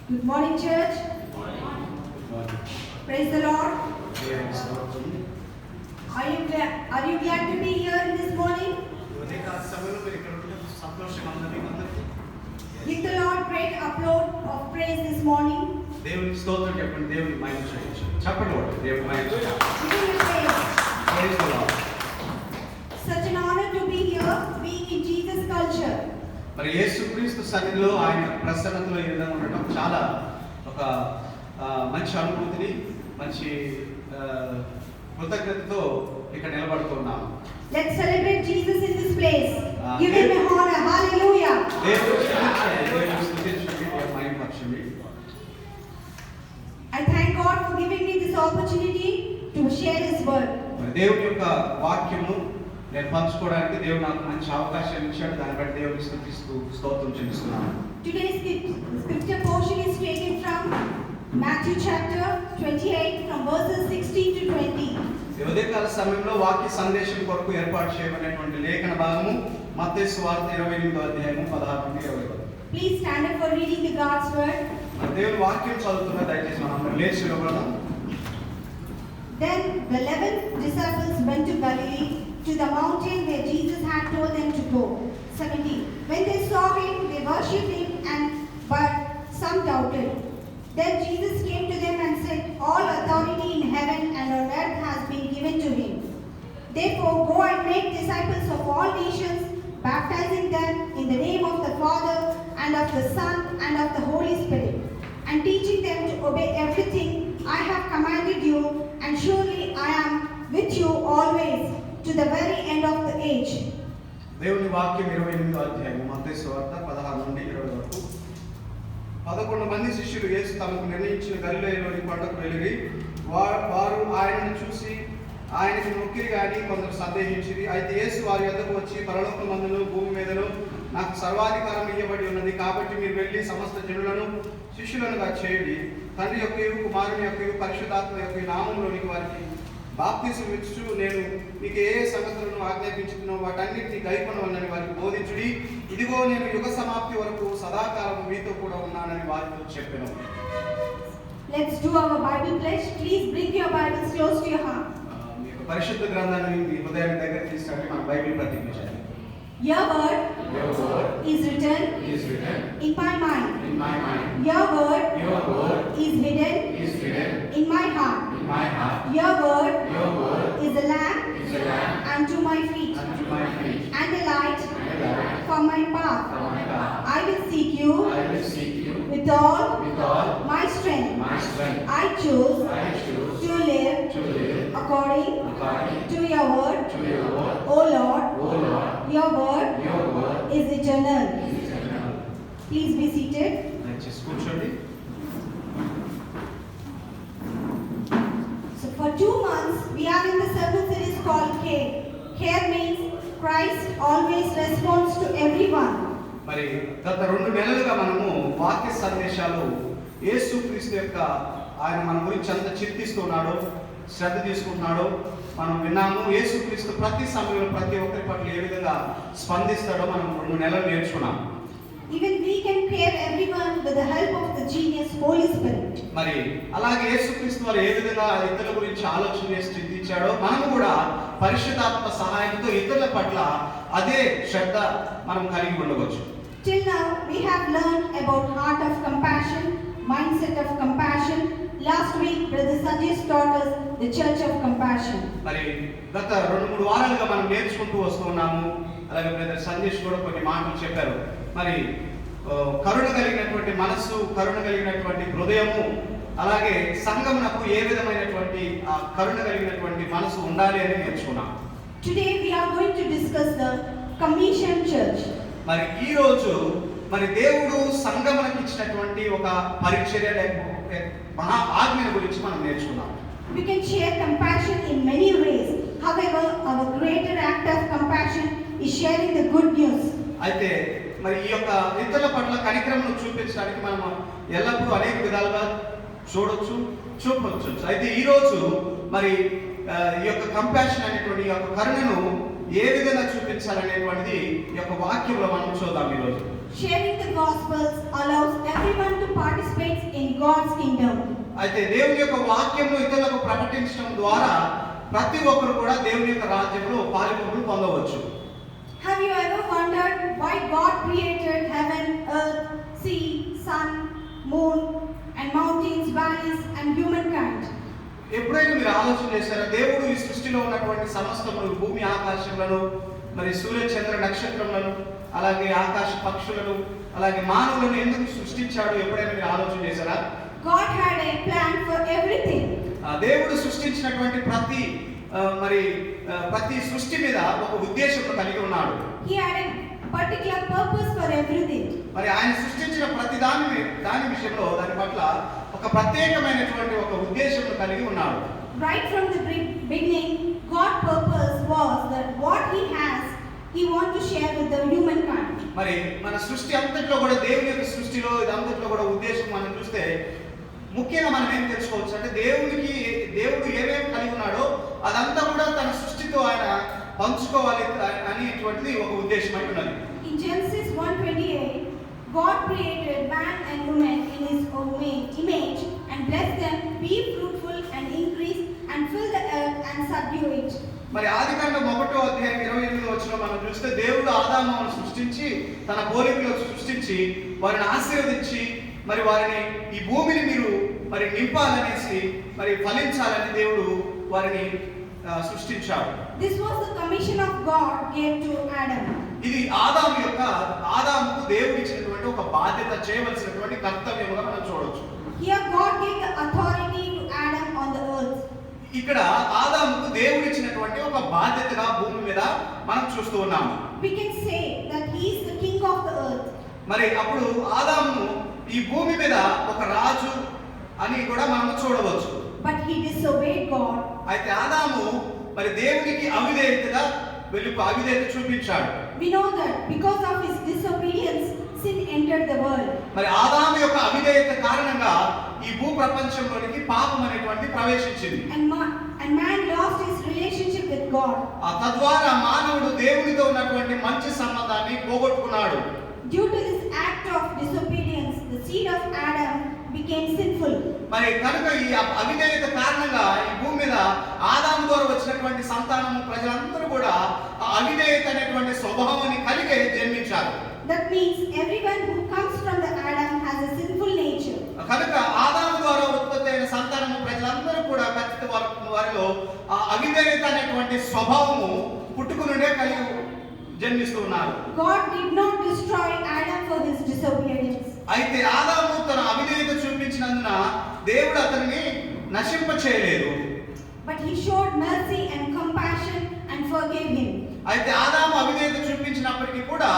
Good morning, church. Praise the Lord. Are you glad to be here this morning? Give the Lord great upload of praise this morning. దేవుని స్తోత్రం చెప్పండి. దేవుని మహిమ చేయించండి. చెప్పండి వాడు దేవుని మహిమ చేయించండి. Give him praise. Praise the Lord. Such an honor to be here, being in Jesus' culture. మరి యేసుక్రీస్తు సన్నిధిలో ఆయన ప్రసన్నతలో ఈ విధంగా ఉండటం చాలా ఒక మంచి అనుభూతిని, మంచి కృతజ్ఞతతో ఇక్కడ నిలబడుతున్నాం. Let's celebrate Jesus in this place. Give him a honor. Hallelujah. దేవుని స్తుతించండి, దేవుని మహిమపరచండి. I thank God for giving me this opportunity to share His word. మరి దేవుని యొక్క వాక్యము నేను పంచుకోవడానికి దేవుడు నాకు మంచి అవకాశం ఇచ్చాడు. దాన్ని బట్టి దేవుని స్తుతిస్తూ స్తోత్రం చెల్లిస్తున్నాను. Today's scripture portion is taken from Matthew chapter 28 from verses 16 to 20. ఈ ఉదయకాల సమయంలో వాక్య సందేశం కొరకు ఏర్పాటు చేయబడినటువంటి లేఖన భాగము మత్తయి సువార్త 28వ అధ్యాయము 16 నుండి 20. Please stand up for reading the God's word. దేవుని వాక్యం చదువుతున్న దయచేసి మనం లేచి నిలబడదాం. Then the 11 disciples went to Galilee, to the mountain where Jesus had told them to go. 17. When they saw him, they worshipped him, but some doubted. Then Jesus came to them and said, "All authority in heaven and on earth has been given to him. Therefore go and make disciples of all nations, baptizing them in the name of the Father and of the Son and of the Holy Spirit, and teaching them to obey everything I have commanded you, and surely I am with you always to the very end of the age." దేవుని వాక్యం 28వ అధ్యాయం మత్తయి సువార్త 16 నుండి 20 వరకు. 11 మంది శిష్యులు యేసు తమకు నిర్ణయించిన గలిలయలోని కొండకు వెళ్ళి వారు ఆయనను చూసి ఆయనకి మొక్కిరి గాని కొందరు సందేహించిరి. అయితే యేసు వారి యొద్దకు వచ్చి, పరలోకమందును భూమి మీదను నాకు సర్వాధికారం ఇవ్వబడి ఉన్నది, కాబట్టి మీరు వెళ్ళి సమస్త జనులను శిష్యులనుగా చేయండి. తండ్రి యొక్కయు కుమారుని యొక్కయు పరిశుద్ధాత్మ యొక్క నామములోనికి వారికి బాప్తిసం ఇచ్చుచు నేను మీకు ఏ సంగతులను ఆజ్ఞాపించుతున్నో వాటన్నిటిని గైకొనవలనని వారికి బోధించుడి. ఇదిగో నేను యుగ సమాప్తి వరకు సదాకాలం మీతో కూడా ఉన్నానని వారితో చెప్పాను. Let's do our Bible pledge. Please bring your Bibles close to your heart. మీకు పరిశుద్ధ గ్రంథాన్ని మీ హృదయాన్ని దగ్గర తీసుకొని మన బైబిల్ ప్రతిజ్ఞ చేయాలి. Your word is written in my mind. Your word is hidden in my heart. Your word is a lamp unto my feet and a light for my path. I will seek you with all my strength. I choose to live according to your word. O Lord, your word is eternal. Please be seated. దయచేసి కూర్చోండి. So for 2 months we are in the sermon series called Care. Care means Christ always responds to everyone. మరి గత 2 నెలలుగా మనము వాక్య సందేశాలు యేసుక్రీస్తు యొక్క ఆయన మన గురించి ఎంత చింతిస్తున్నాడో, శ్రద్ధ తీసుకుంటున్నాడో మనం విన్నాము. యేసుక్రీస్తు ప్రతి సమయంలో ప్రతి ఒక్కరి పట్ల ఏ విధంగా స్పందిస్తాడో మనం 2 నెలలు నేర్చుకున్నాం. Even we can care everyone with the help of the genius Holy Spirit. మరి అలాగే యేసుక్రీస్తు వారు ఏ విధంగా ఇతరుల గురించి ఆలోచన చేసి చింతించాడో మనము కూడా పరిశుద్ధాత్మ సహాయంతో ఇతరుల పట్ల అదే శ్రద్ధ మనం కలిగి ఉండవచ్చు. Till now we have learned about heart of compassion, mindset of compassion. Last week Brother Sanjay taught us the church of compassion. మరి గత 2-3 వారాలుగా మనం నేర్చుకుంటూ వస్తున్నాము. అలాగే బ్రదర్ సందేశ్ కూడా కొన్ని మాటలు చెప్పారు. మరి కరుణ కలిగినటువంటి మనస్సు, కరుణ కలిగినటువంటి హృదయము, అలాగే సంఘమునకు ఏ విధమైనటువంటి కరుణ కలిగినటువంటి మనసు ఉండాలి అని నేర్చుకున్నాం. Today we are going to discuss the commission church. మరి ఈ రోజు మరి దేవుడు సంఘమునకు ఇచ్చినటువంటి ఒక పరిచర్య లేకపోతే మహా ఆజ్ఞల గురించి మనం నేర్చుకున్నాం. We can share compassion in many ways. However, our greater act of compassion is sharing the good news. అయితే మరి ఈ యొక్క ఇతరుల పట్ల కనికరమును చూపించడానికి మనం ఎల్లప్పుడూ అనేక విధాలుగా చూపొచ్చు. అయితే ఈ రోజు మరి ఈ యొక్క కంపాషన్ అనేటువంటి ఈ యొక్క కరుణను ఏ విధంగా చూపించాలనేటువంటిది ఈ యొక్క వాక్యంలో మనం చూద్దాం. ఈ రోజు Sharing the Gospels allows everyone to participate God's kingdom. అయితే దేవుని యొక్క వాక్యమును ఇతరులకు ప్రకటించడం ద్వారా ప్రతి ఒక్కరు కూడా దేవుని యొక్క రాజ్యంలో పాలిపంపులు పొందవచ్చు. Have you ever wondered why God created heaven, earth, sea, sun, moon, and mountains, valleys, and humankind? ఎప్పుడైనా మీరు ఆలోచన చేశారా దేవుడు ఈ సృష్టిలో ఉన్నటువంటి సమస్తమును, భూమి ఆకాశములను, మరి సూర్య చంద్ర నక్షత్రములను, అలాగే ఆకాశ పక్షులను, అలాగే మానవులను ఎందుకు సృష్టించాడు? ఎప్పుడైనా మీరు ఆలోచన చేశారా? God had a plan for everything. దేవుడు సృష్టించినటువంటి ప్రతి సృష్టి మీద ఒక ఉద్దేశం కలిగి ఉన్నాడు. He had a particular purpose for everything. మరి ఆయన సృష్టించిన ప్రతి దాని విషయంలో దాని పట్ల ఒక ప్రత్యేకమైనటువంటి ఒక ఉద్దేశం కలిగి ఉన్నాడు. Right from the beginning, God's purpose was that what He wants to share with the humankind. మరి మన సృష్టి అంతట్లో కూడా దేవుని యొక్క సృష్టిలో ఇదంతట్లో కూడా ఉద్దేశం మనం చూస్తే ముఖ్యంగా మనం ఏం తెలుసుకోవచ్చు అంటే దేవుడు ఏమేమి కలిగి ఉన్నాడో అదంతా కూడా తన సృష్టితో ఆయన పంచుకోవాలి అనేటువంటిది ఒక ఉద్దేశం అంటున్నది. In Genesis 1:28, God created man and woman in His own image and blessed them, be fruitful and increase and fill the earth and subdue it. మరి ఆదికాండం 1వ అధ్యాయం 28వ వచనం మనం చూస్తే దేవుడు ఆదామును సృష్టించి తన పోలికలో సృష్టించి వారిని ఆశీర్వదించి మరి వారిని ఈ భూమిని మీరు మరి నింపాలనేసి మరి ఫలించాలని దేవుడు వారిని సృష్టించాడు. This was the commission of God gave to Adam. ఇది ఆదాముకు దేవుడు ఇచ్చినటువంటి ఒక బాధ్యత, చేయవలసినటువంటి కర్తవ్యముగా మనం చూడొచ్చు. Here God gave the authority to Adam on the earth. ఇక్కడ ఆదాముకు దేవుడు ఇచ్చినటువంటి ఒక బాధ్యతగా భూమి మీద మనం చూస్తూ ఉన్నాము. We can say that he is the king of the earth. మరి అప్పుడు ఆదాము ఈ భూమి మీద ఒక రాజు అని కూడా మనం చూడవచ్చు. But he disobeyed God. అయితే ఆదాము మరి దేవునికి అవిధేయత చూపించాడు. We know that because of his disobedience, sin entered the world. మరి ఆదాము యొక్క అవిధేయత కారణంగా ఈ భూ ప్రపంచంలోనికి పాపం అనేటువంటి ప్రవేశించింది. And man lost his relationship with God. తద్వారా మానవుడు దేవునితో ఉన్నటువంటి మంచి సంబంధాన్ని పోగొట్టుకున్నాడు. Due to this act of disobedience, the seed of Adam became sinful. మరి కనుక ఈ అవిధేయత కారణంగా ఈ భూమి మీద ఆదాము ద్వారా వచ్చినటువంటి సంతానము ప్రజలందరూ కూడా అవిధేయత అనేటువంటి స్వభావాన్ని కలిగి జన్మించారు. That means everyone who comes from the Adam has a sinful nature. కనుక ఆదాము ద్వారా ఉత్పత్తి అయిన సంతానము ప్రజలందరూ కూడా వారిలో అవిధేయత అనేటువంటి స్వభావము పుట్టుక నుండే కలిగి జన్మిస్తూ ఉన్నారు. God did not destroy Adam for his disobedience. అయితే ఆదాము తన అవిధేయత చూపించినందున దేవుడు అతన్ని నశింప చేయలేదు. But he showed mercy and compassion and forgave him. అయితే ఆదాము అవిధేయత చూపించినప్పటికీ కూడా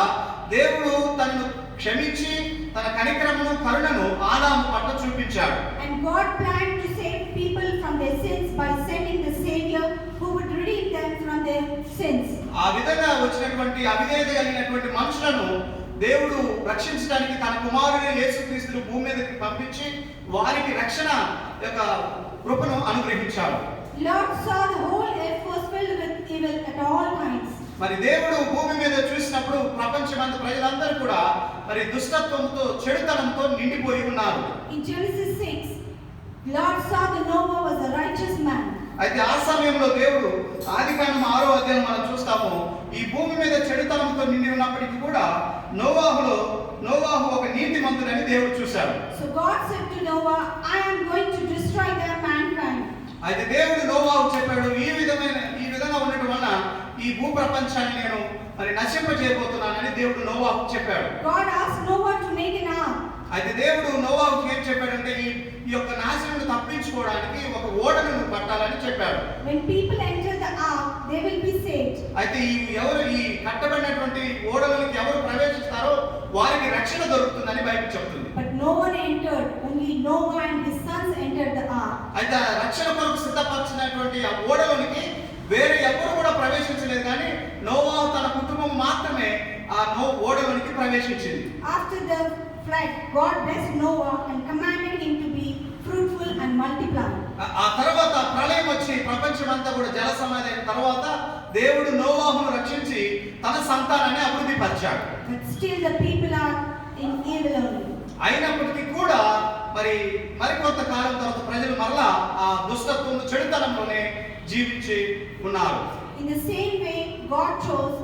దేవుడు తనను క్షమించి తన కనికరమును కరుణను ఆదాము పట్ల చూపించాడు. And God planned to save people from their sins by sending the Savior who would redeem them from their sins. ఆ విధంగా వచ్చినటువంటి అవిధేయత కలిగినటువంటి మనుషులను దేవుడు రక్షించడానికి తన కుమారుడైన యేసుక్రీస్తును భూమి మీదకి పంపించి వారికి రక్షణ యొక్క కృపను అనుగ్రహించాడు. Lord saw the whole earth was filled with evil at all times. మరి దేవుడు భూమి మీద చూసినప్పుడు ప్రపంచమంతా ప్రజలందరూ కూడా మరి దుష్టత్వంతో చెడుతనంతో నిండిపోయి ఉన్నారు. In Genesis 6, Lord saw that Noah was a righteous man. అయితే ఆ సమయంలో దేవుడు ఆదికాండం 6వ అధ్యాయం మనం చూస్తాము ఈ భూమి మీద చెడుతనంతో నిండి ఉన్నప్పటికీ కూడా నోవాహు ఒక నీతిమంతుడని దేవుడు చూశాడు. So God said to Noah, I am going to destroy their mankind. అయితే దేవుడు నోవాహు చెప్పాడు ఈ విధంగా ఉండటం వలన ఈ భూ ప్రపంచాన్ని నేను మరి నశింపజేయబోతున్నానని దేవుడు నోవాహు చెప్పాడు. God asked Noah to make an ark. అయితే దేవుడు నోవాహుకి ఏం చెప్పాడంటే ఈ యొక్క నాశనం తప్పించుకోవడానికి ఒక ఓడను పట్టాలని చెప్పాడు. When people enter the ark, they will be saved. అయితే ఈ కట్టబడినటువంటి ఓడలోకి ఎవరు ప్రవేశిస్తారో వారికి రక్షణ దొరుకుతుందని బైబిల్ చెప్తుంది. But no one entered, only Noah and his sons entered the ark. అయితే రక్షణ కొరకు సిద్ధపరిచినటువంటి ఆ ఓడలోనికి వేరే ఎవరు కూడా ప్రవేశించలేదు, కానీ నోవాహు తన కుటుంబం మాత్రమే ఆ ఓడలోనికి ప్రవేశించింది. After the flood, God blessed Noah and commanded him to be fruitful and multiply. ఆ తర్వాత ప్రళయం వచ్చి ప్రపంచమంతా కూడా జల సమాధి అయిన తర్వాత దేవుడు నోవాహును రక్షించి తన సంతానాన్ని అభివృద్ధి పరిచాడు. But still the people are in evil only. అయినప్పటికీ కూడా మరి మరికొంత కాలం తర్వాత ప్రజలు మరలా ఆ దుష్టత్వం చెడుతనంలోనే జీవించి ఉన్నారు. In the same way, God chose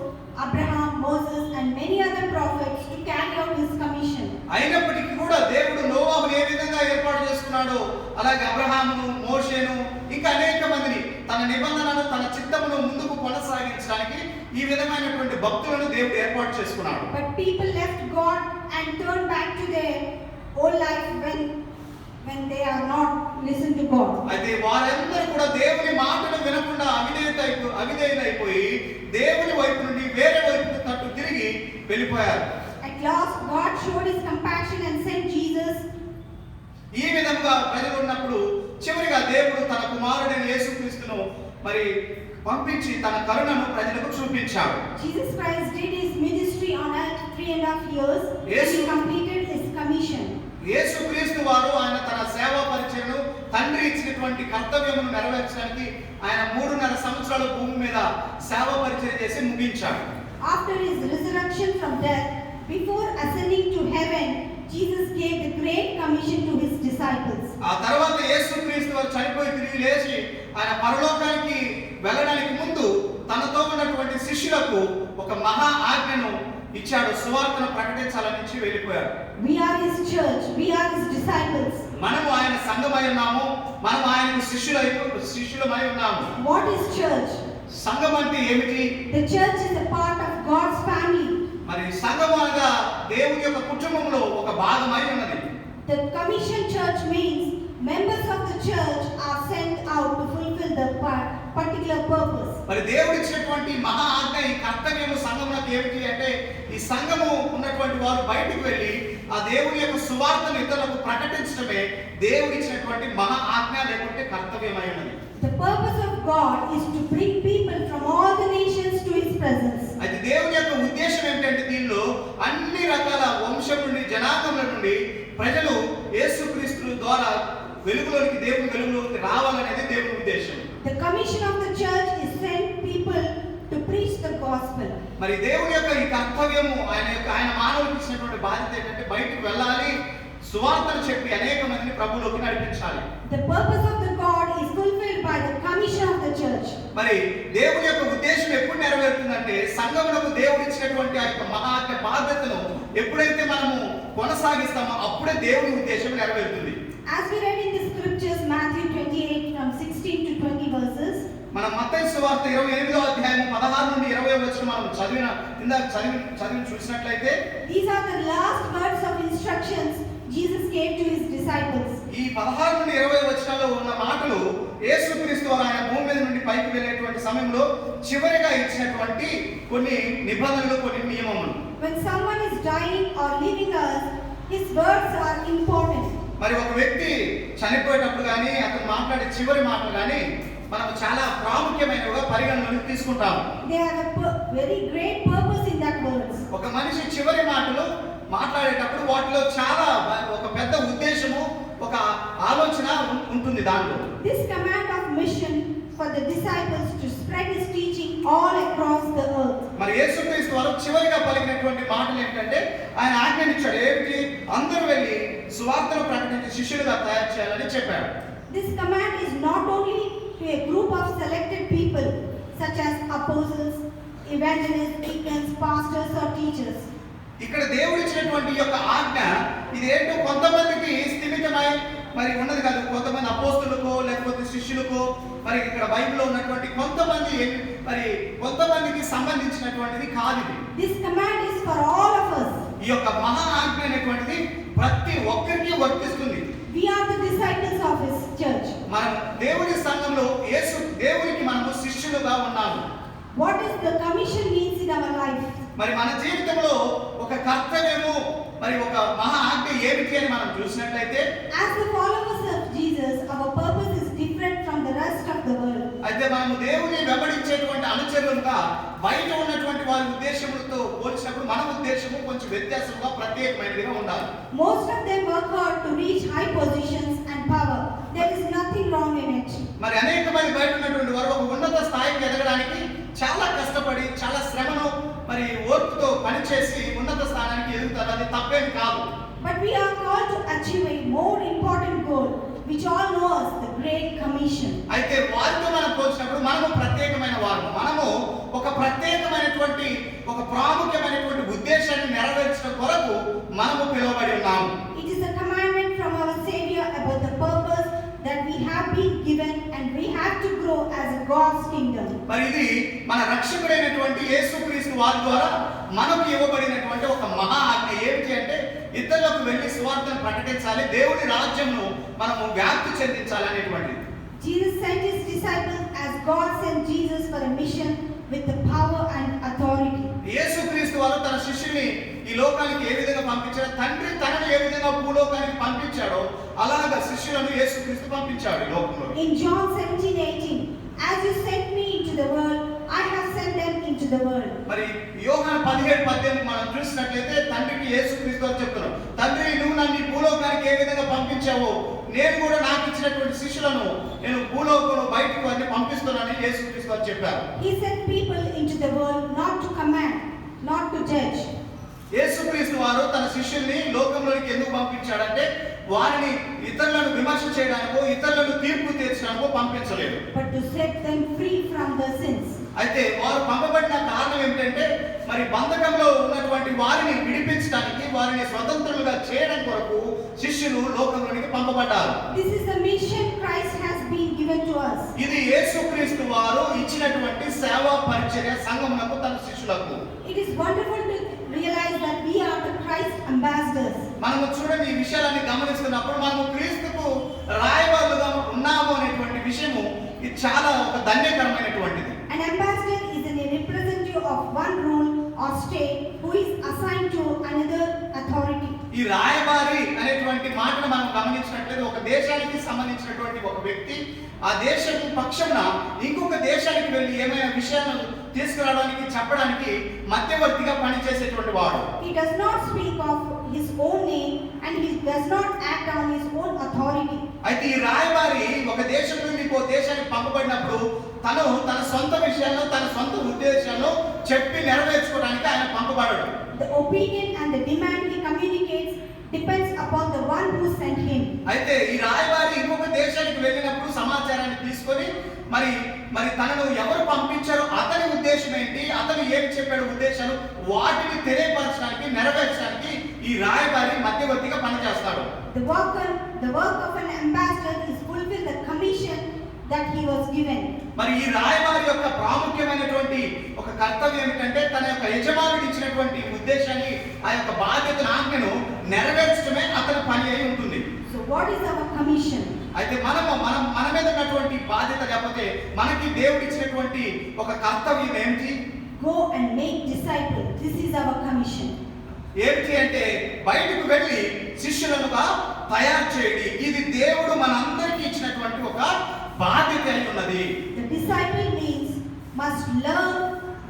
Abraham, Moses, and many other prophets to carry out His commission. అయినప్పటికీ కూడా దేవుడు నోవాహును ఏ విధంగా ఏర్పాటు చేసుకున్నాడో అలాగే అబ్రహామును, మోషేను, ఇంకా అనేక మందిని తన నిబంధనను, తన చిత్తమును ముందుకు కొనసాగించడానికి ఈ విధమైనటువంటి భక్తులను దేవుడు ఏర్పాటు చేసుకున్నాడు. But people left God and turned back to their old life when they are not listen to God. అయితే వారందరూ కూడా దేవుని మాటను వినకుండా అవిధేయులైపోయి దేవుని వైపు నుండి వేరే వైపుకు తట్టు తిరిగి వెళ్ళిపోయారు. At last, God showed His compassion and sent Jesus. ఈ విధంగా ప్రజలు ఉన్నప్పుడు చివరిగా దేవుడు తన కుమారుడైన యేసుక్రీస్తును పంపించి తన కరుణను ప్రజలకు చూపించాడు. Jesus Christ did His ministry on earth 3.5 years. Yes. He completed His commission. యేసుక్రీస్తు వారు ఆయన తన సేవా పరిచర్యను తండ్రి ఇచ్చినటువంటి కర్తవ్యమును నెరవేర్చడానికి ఆయన 3.5 సంవత్సరాలు భూమి మీద సేవా పరిచర్య చేసి ముగించాడు. After His resurrection from death, before ascending to heaven, Jesus gave the great commission to His disciples. ఆ తర్వాత యేసుక్రీస్తు వారు చనిపోయి తిరిగి లేచి ఆయన పరలోకానికి వెళ్ళడానికి ముందు తనతో ఉన్నటువంటి శిష్యులకు ఒక మహా ఆజ్ఞను ఇచ్చాడు. సువార్తను ప్రకటించాలని వెళ్ళిపోయారు. We are His church. We are His disciples. మనము ఆయన సంఘమై ఉన్నాము. మనం ఆయనకు శిష్యులమై ఉన్నాము. What is church? సంఘం అంటే ఏమిటి? The church is a part of God's family. సంఘం అనగా దేవుని యొక్క కుటుంబంలో ఒక భాగమై ఉన్నది. The commission church means members of the church are sent out to fulfill the particular purpose. దేవుడు ఇచ్చినటువంటి మహా ఆజ్ఞ ఈ కర్తవ్యము సంఘమునకు ఏమిటి అంటే ఈ సంఘము ఉన్నటువంటి వారు బయటికి వెళ్ళి ఆ దేవుని యొక్క సువార్తను ఇతరులకు ప్రకటించడమే దేవుడు ఇచ్చినటువంటి మహా ఆజ్ఞ లేకుంటే కర్తవ్యమై ఉన్నది. The purpose of God is to bring people from all the nations to His presence. అయితే దేవుని యొక్క ఉద్దేశం ఏంటంటే దీనిలో అన్ని రకాల వంశం నుండి జనాంగముల నుండి ప్రజలు యేసుక్రీస్తు ద్వారా వెలుగులోనికి దేవుని వెలుగులోకి రావాలనేది దేవుని ఉద్దేశం. The commission of the church is send people to preach the gospel. దేవుని యొక్క ఈ కర్తవ్యము ఆయన మానవులకు ఇచ్చినటువంటి బాధ్యత ఏంటంటే బయటికి వెళ్ళాలి, సువార్తను చెప్పి అనేక మందిని ప్రభువులోకి నడిపించాలి. The purpose of the God is fulfilled by the commission of the church. దేవుని యొక్క ఉద్దేశం ఎప్పుడు నెరవేరుతుందంటే సంఘమునకు దేవుడు ఇచ్చినటువంటి ఆ యొక్క మహాత్మ బాధ్యతను ఎప్పుడైతే మనము కొనసాగిస్తామో అప్పుడే దేవుని ఉద్దేశం నెరవేరుతుంది. As we read in the scriptures Matthew 28 from 16 to 20 verses, మనం మత్తయి సువార్త 28వ అధ్యాయం 16 నుండి 20 వచనం మనం చదివి చూసినట్లయితే these are the last words of instructions Jesus gave to His disciples. ఈ 16 నుండి 20 వచనాల్లో ఉన్న మాటలు యేసుక్రీస్తు వారు ఆయన భూమి మీద నుండి పైకి వెళ్ళేటువంటి సమయంలో చివరిగా ఇచ్చినటువంటి కొన్ని నిబంధనలు, కొన్ని నియమములు. When someone is dying or leaving us, his words are important. ఒక వ్యక్తి చనిపోయేటప్పుడు కానీ అతను మాట్లాడే చివరి మాటలు కానీ మనం చాలా ప్రాముఖ్యమైనవిగా పరిగణలోకి తీసుకుంటాం. They have a very great purpose in that words. ఒక మనిషి చివరి మాటలు మాట్లాడేటప్పుడు వాటిలో చాలా ఒక పెద్ద ఉద్దేశము, ఒక ఆలోచన ఉంటుంది దాంట్లో. This command of mission for the disciples to spread His teaching all across the earth. యేసుక్రీస్తు వారు చివరిగా పలికినటువంటి మాటలు ఏంటంటే ఆయన ఆజ్ఞనిచ్చాడు. ఏమిటి? అందరూ వెళ్ళి సువార్తను ప్రకటించి శిష్యులుగా తయారు చేయాలని చెప్పాడు. This command is not only to a group of selected people such as apostles, evangelists, deacons, pastors or teachers. ఇక్కడ దేవుడు ఇచ్చినటువంటి యొక్క ఆజ్ఞ ఇది ఏంటో కొంతమందికి స్థిమితమై ఉన్నది కాదు. కొంతమంది అపోస్తులకో లేకపోతే శిష్యులకో ఇక్కడ బైబిల్లో ఉన్నటువంటి కొంతమందికి సంబంధించినటువంటిది కాదు ఇది. This command is for all of us. ఈ యొక్క మహా ఆజ్ఞ అనేటువంటిది ప్రతి ఒక్కరికి వర్తిస్తుంది. We are the disciples of His church. మనం దేవుని సంఘంలో దేవునికి మనము శిష్యులుగా ఉన్నాము. What is the commission means in our life? మన జీవితంలో ఒక కర్తవ్యము ఒక మహా ఆజ్ఞ ఏమిటి అని మనం చూసినట్లయితే as the followers of Jesus, our purpose is different from the rest of the world. అయితే మనము దేవుని వెంబడించేటువంటి అనుచరులుగా బయట ఉన్నటువంటి వారి ఉద్దేశములతో పోల్చినప్పుడు మన ఉద్దేశము కొంచెం వ్యత్యాసంగా ప్రత్యేకమైనదిగా ఉండాలి. Most of them work hard to reach high positions and power. There is nothing wrong in it. అనేక మంది బయట ఉన్నటువంటి వారు ఒక ఉన్నత స్థాయికి ఎదగడానికి చాలా కష్టపడి చాలా శ్రమను ఓర్పుతో పనిచేసి ఉన్నత స్థానానికి ఎదుగుతారు. అది తప్పేం కాదు. But we are called to achieve a more important which all know us, the Great Commission. అయితే వారితో మనం పోల్చినప్పుడు మనము ప్రత్యేకమైన వారు. మనము ఒక ప్రత్యేకమైనటువంటి ఒక ప్రాముఖ్యమైనటువంటి ఉద్దేశాన్ని నెరవేర్చడం కొరకు మనము పిలువబడి ఉన్నాము. It is a commandment from our Savior about the purpose that we have been given and we have to grow as a God's kingdom. మరి ఇది మన రక్షకుడైనటువంటి యేసుక్రీస్తు వారి ద్వారా మనకు ఇవ్వబడినటువంటి ఒక మహా ఆజ్ఞ. ఏమిటి అంటే ఇతరులకు వెళ్ళి సువార్తను ప్రకటించాలి, దేవుని రాజ్యంను మనము వ్యాప్తి చెందించాలి అనేటువంటిది. Jesus sent his disciples as God sent Jesus for a mission with the power and authority. యేసుక్రీస్తు వారు తన శిష్యుల్ని ఈ లోకానికి ఏ విధంగా పంపించాడో, తండ్రి తనని ఏ విధంగా భూలోకానికి పంపించాడో అలాగా శిష్యులను యేసుక్రీస్తు పంపించాడు ఈ లోకంలో. In John 17:18, as you sent me into the world, I have sent them into the world. మరి యోహాను 17:18 మనం చూసినట్లయితే తండ్రికి యేసుక్రీస్తు వారు చెప్తున్నారు, తండ్రి నువ్వు నన్ను ఈ భూలోకానికి ఏ విధంగా పంపించావో నేను కూడా నాకు ఇచ్చినటువంటి శిష్యులను నేను భూలోకంలో బయటకు వారిని పంపిస్తున్నానని యేసుక్రీస్తు వారు చెప్పారు. He sent people into the world not to command, not to judge. యేసుక్రీస్తు వారు తన శిష్యుల్ని లోకంలోకి ఎందుకు పంపించాడంటే వారిని ఇతరులను విమర్శ చేయడానికో ఇతరులను తీర్పు తీర్చడానికో పంపించలేదు, but to set them free from their sins. అయితే వారు పంపబడిన కారణం ఏమిటంటే మరి బంధకంలో ఉన్నటువంటి వారిని విడిపించడానికి, వారిని స్వతంత్రులుగా చేయడం కొరకు శిష్యులు లోకంలోనికి పంపబడ్డారు. This is the mission Christ has been given to us. ఇది యేసుక్రీస్తు వారు ఇచ్చినటువంటి సేవా పరిచర్య సంఘమునకు తన శిష్యులకు. It is wonderful to realize that we are the Christ ambassadors. మనము చూడండి ఈ విషయాలన్నీ గమనిస్తున్నప్పుడు మనము క్రీస్తుకు రాయబారులుగా ఉన్నాము అనేటువంటి విషయము ఇది చాలా ఒక ధన్యకరమైనటువంటిది. An ambassador is a representative of one rule or state who is assigned to another authority. ఈ రాయబారి అనేటువంటి మాటను మనం గమనించినట్లయితే ఒక దేశానికి సంబంధించినటువంటి ఒక వ్యక్తి ఆ దేశం పక్షమున ఇంకొక దేశానికి వెళ్ళి ఏమైనా విషయాలను తీసుకురావడానికి చెప్పడానికి మధ్యవర్తిగా పనిచేసేటువంటి వాడు. He does not speak of his own name and he does not act on his own authority. అయితే ఈ రాయబారి ఒక దేశం నుండి ఇంకో దేశానికి పంపబడినప్పుడు తను తన సొంత విషయాలను తన సొంత ఉద్దేశాలను చెప్పి నెరవేర్చుకోవడానికి ఆయన పంపబడడు. The opinion and the demand he communicates depends upon the one who sent him. అయితే ఈ రాయబారి ఇంకొక దేశానికి వెళ్ళినప్పుడు సమాచారాన్ని తీసుకొని మరి తనను ఎవరు పంపించారో అతని ఉద్దేశం ఏంటి, అతను ఏం చెప్పాడు ఉద్దేశాలు వాటిని తెలియపరచడానికి నెరవేర్చడానికి ఈ రాయబారి మధ్యవర్తిగా పనిచేస్తాడు. The work of an ambassador is fulfill the commission that he was given. మరి ఈ రాయబారి యొక్క ప్రాముఖ్యమైనటువంటి ఒక కర్తవ్యం ఏమిటంటే తన యొక్క యజమానుడు ఇచ్చినటువంటి ఉద్దేశాన్ని ఆ యొక్క బాధ్యతను ఆజ్ఞను నెరవేర్చడమే అతని పని అయి ఉంటుంది. So what is our commission? అయితే మన మీద ఉన్నటువంటి బాధ్యత లేకపోతే మనకి దేవుడు ఇచ్చినటువంటి ఒక కర్తవ్యం ఏమిటి? Go and make disciples. This is our commission. ఏమిటి అంటే బయటకు వెళ్ళి శిష్యులనుగా తయారు చేయండి. ఇది దేవుడు మనందరికీ ఇచ్చినటువంటి ఒక బాధ్యత అయి ఉన్నది. The disciple means must learn,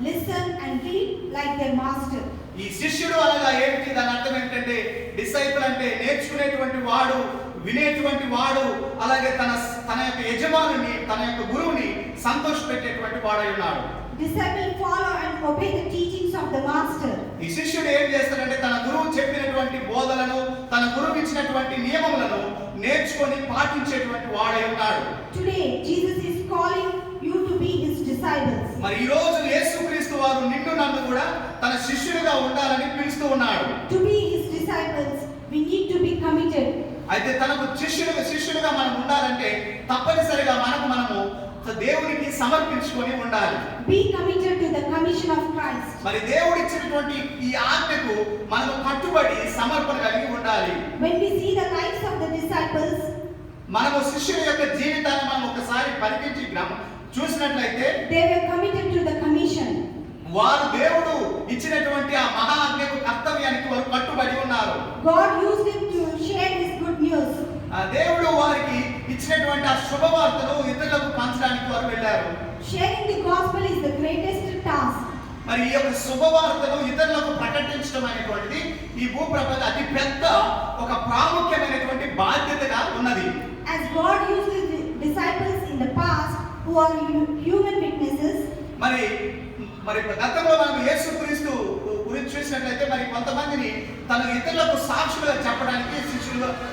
listen and read like their master. ఈ శిష్యుడు అనగా ఏమిటి? దాని అర్థం ఏంటంటే డిసైపుల్ అంటే నేర్చుకునేటువంటి వాడు, వినేటువంటి వాడు, అలాగే తన యొక్క యజమానుని తన యొక్క గురువుని సంతోషపెట్టేటువంటి వాడై ఉన్నాడు. Disciple follow and obey the teachings of the master. ఈ శిష్యుడు ఏం చేస్తాడంటే తన గురువు చెప్పినటువంటి బోధలను, తన గురువు ఇచ్చినటువంటి నియమములను నేర్చుకొని పాటించేటువంటి వాడై ఉన్నాడు. Today Jesus is calling you to be his disciples. మరి ఈ రోజు యేసుక్రీస్తు వారు నిన్ను నన్ను కూడా తన శిష్యుడిగా ఉండాలని పిలుస్తూ ఉన్నాడు. To be his disciples we need to be committed. అయితే తనకు శిష్యుడిగా మనం ఉండాలంటే తప్పనిసరిగా మనము దేవునికి సమర్పించుకొని ఉండాలి. Be committed to the commission of Christ. మరి దేవుడు ఇచ్చినటువంటి ఈ ఆజ్ఞకు మనం కట్టుబడి సమర్పణ కలిగి ఉండాలి. When we see the lives of the disciples, మనము శిష్యుల యొక్క జీవితాన్ని మనం ఒకసారి పరికించి చూసినట్లయితే they were committed to the commission. వారు దేవుడు ఇచ్చినటువంటి ఆ మహా ఆజ్ఞకు కర్తవ్యానికి వారు కట్టుబడి ఉన్నారు. God used him to share his good news. దేవుడు వారికి ఇచ్చినటువంటి ఆ శుభవార్తను ఇతరులకు పంచడానికి వారు వెళ్ళారు. Sharing the gospel is the greatest task. మరి ఈ యొక్క శుభవార్తను ఇతరులకు ప్రకటించడం అనేటువంటిది ఈ భూప్రపంచ అతి పెద్ద ఒక ప్రాముఖ్యమైనటువంటి బాధ్యతగా ఉన్నది. As God used his disciples in the past who are human witnesses, మరి గతంలో మనం యేసుక్రీస్తు గురించి చూసినట్లయితే మరి కొంతమందిని తను ఇతరులకు సాక్షులుగా చెప్పడానికి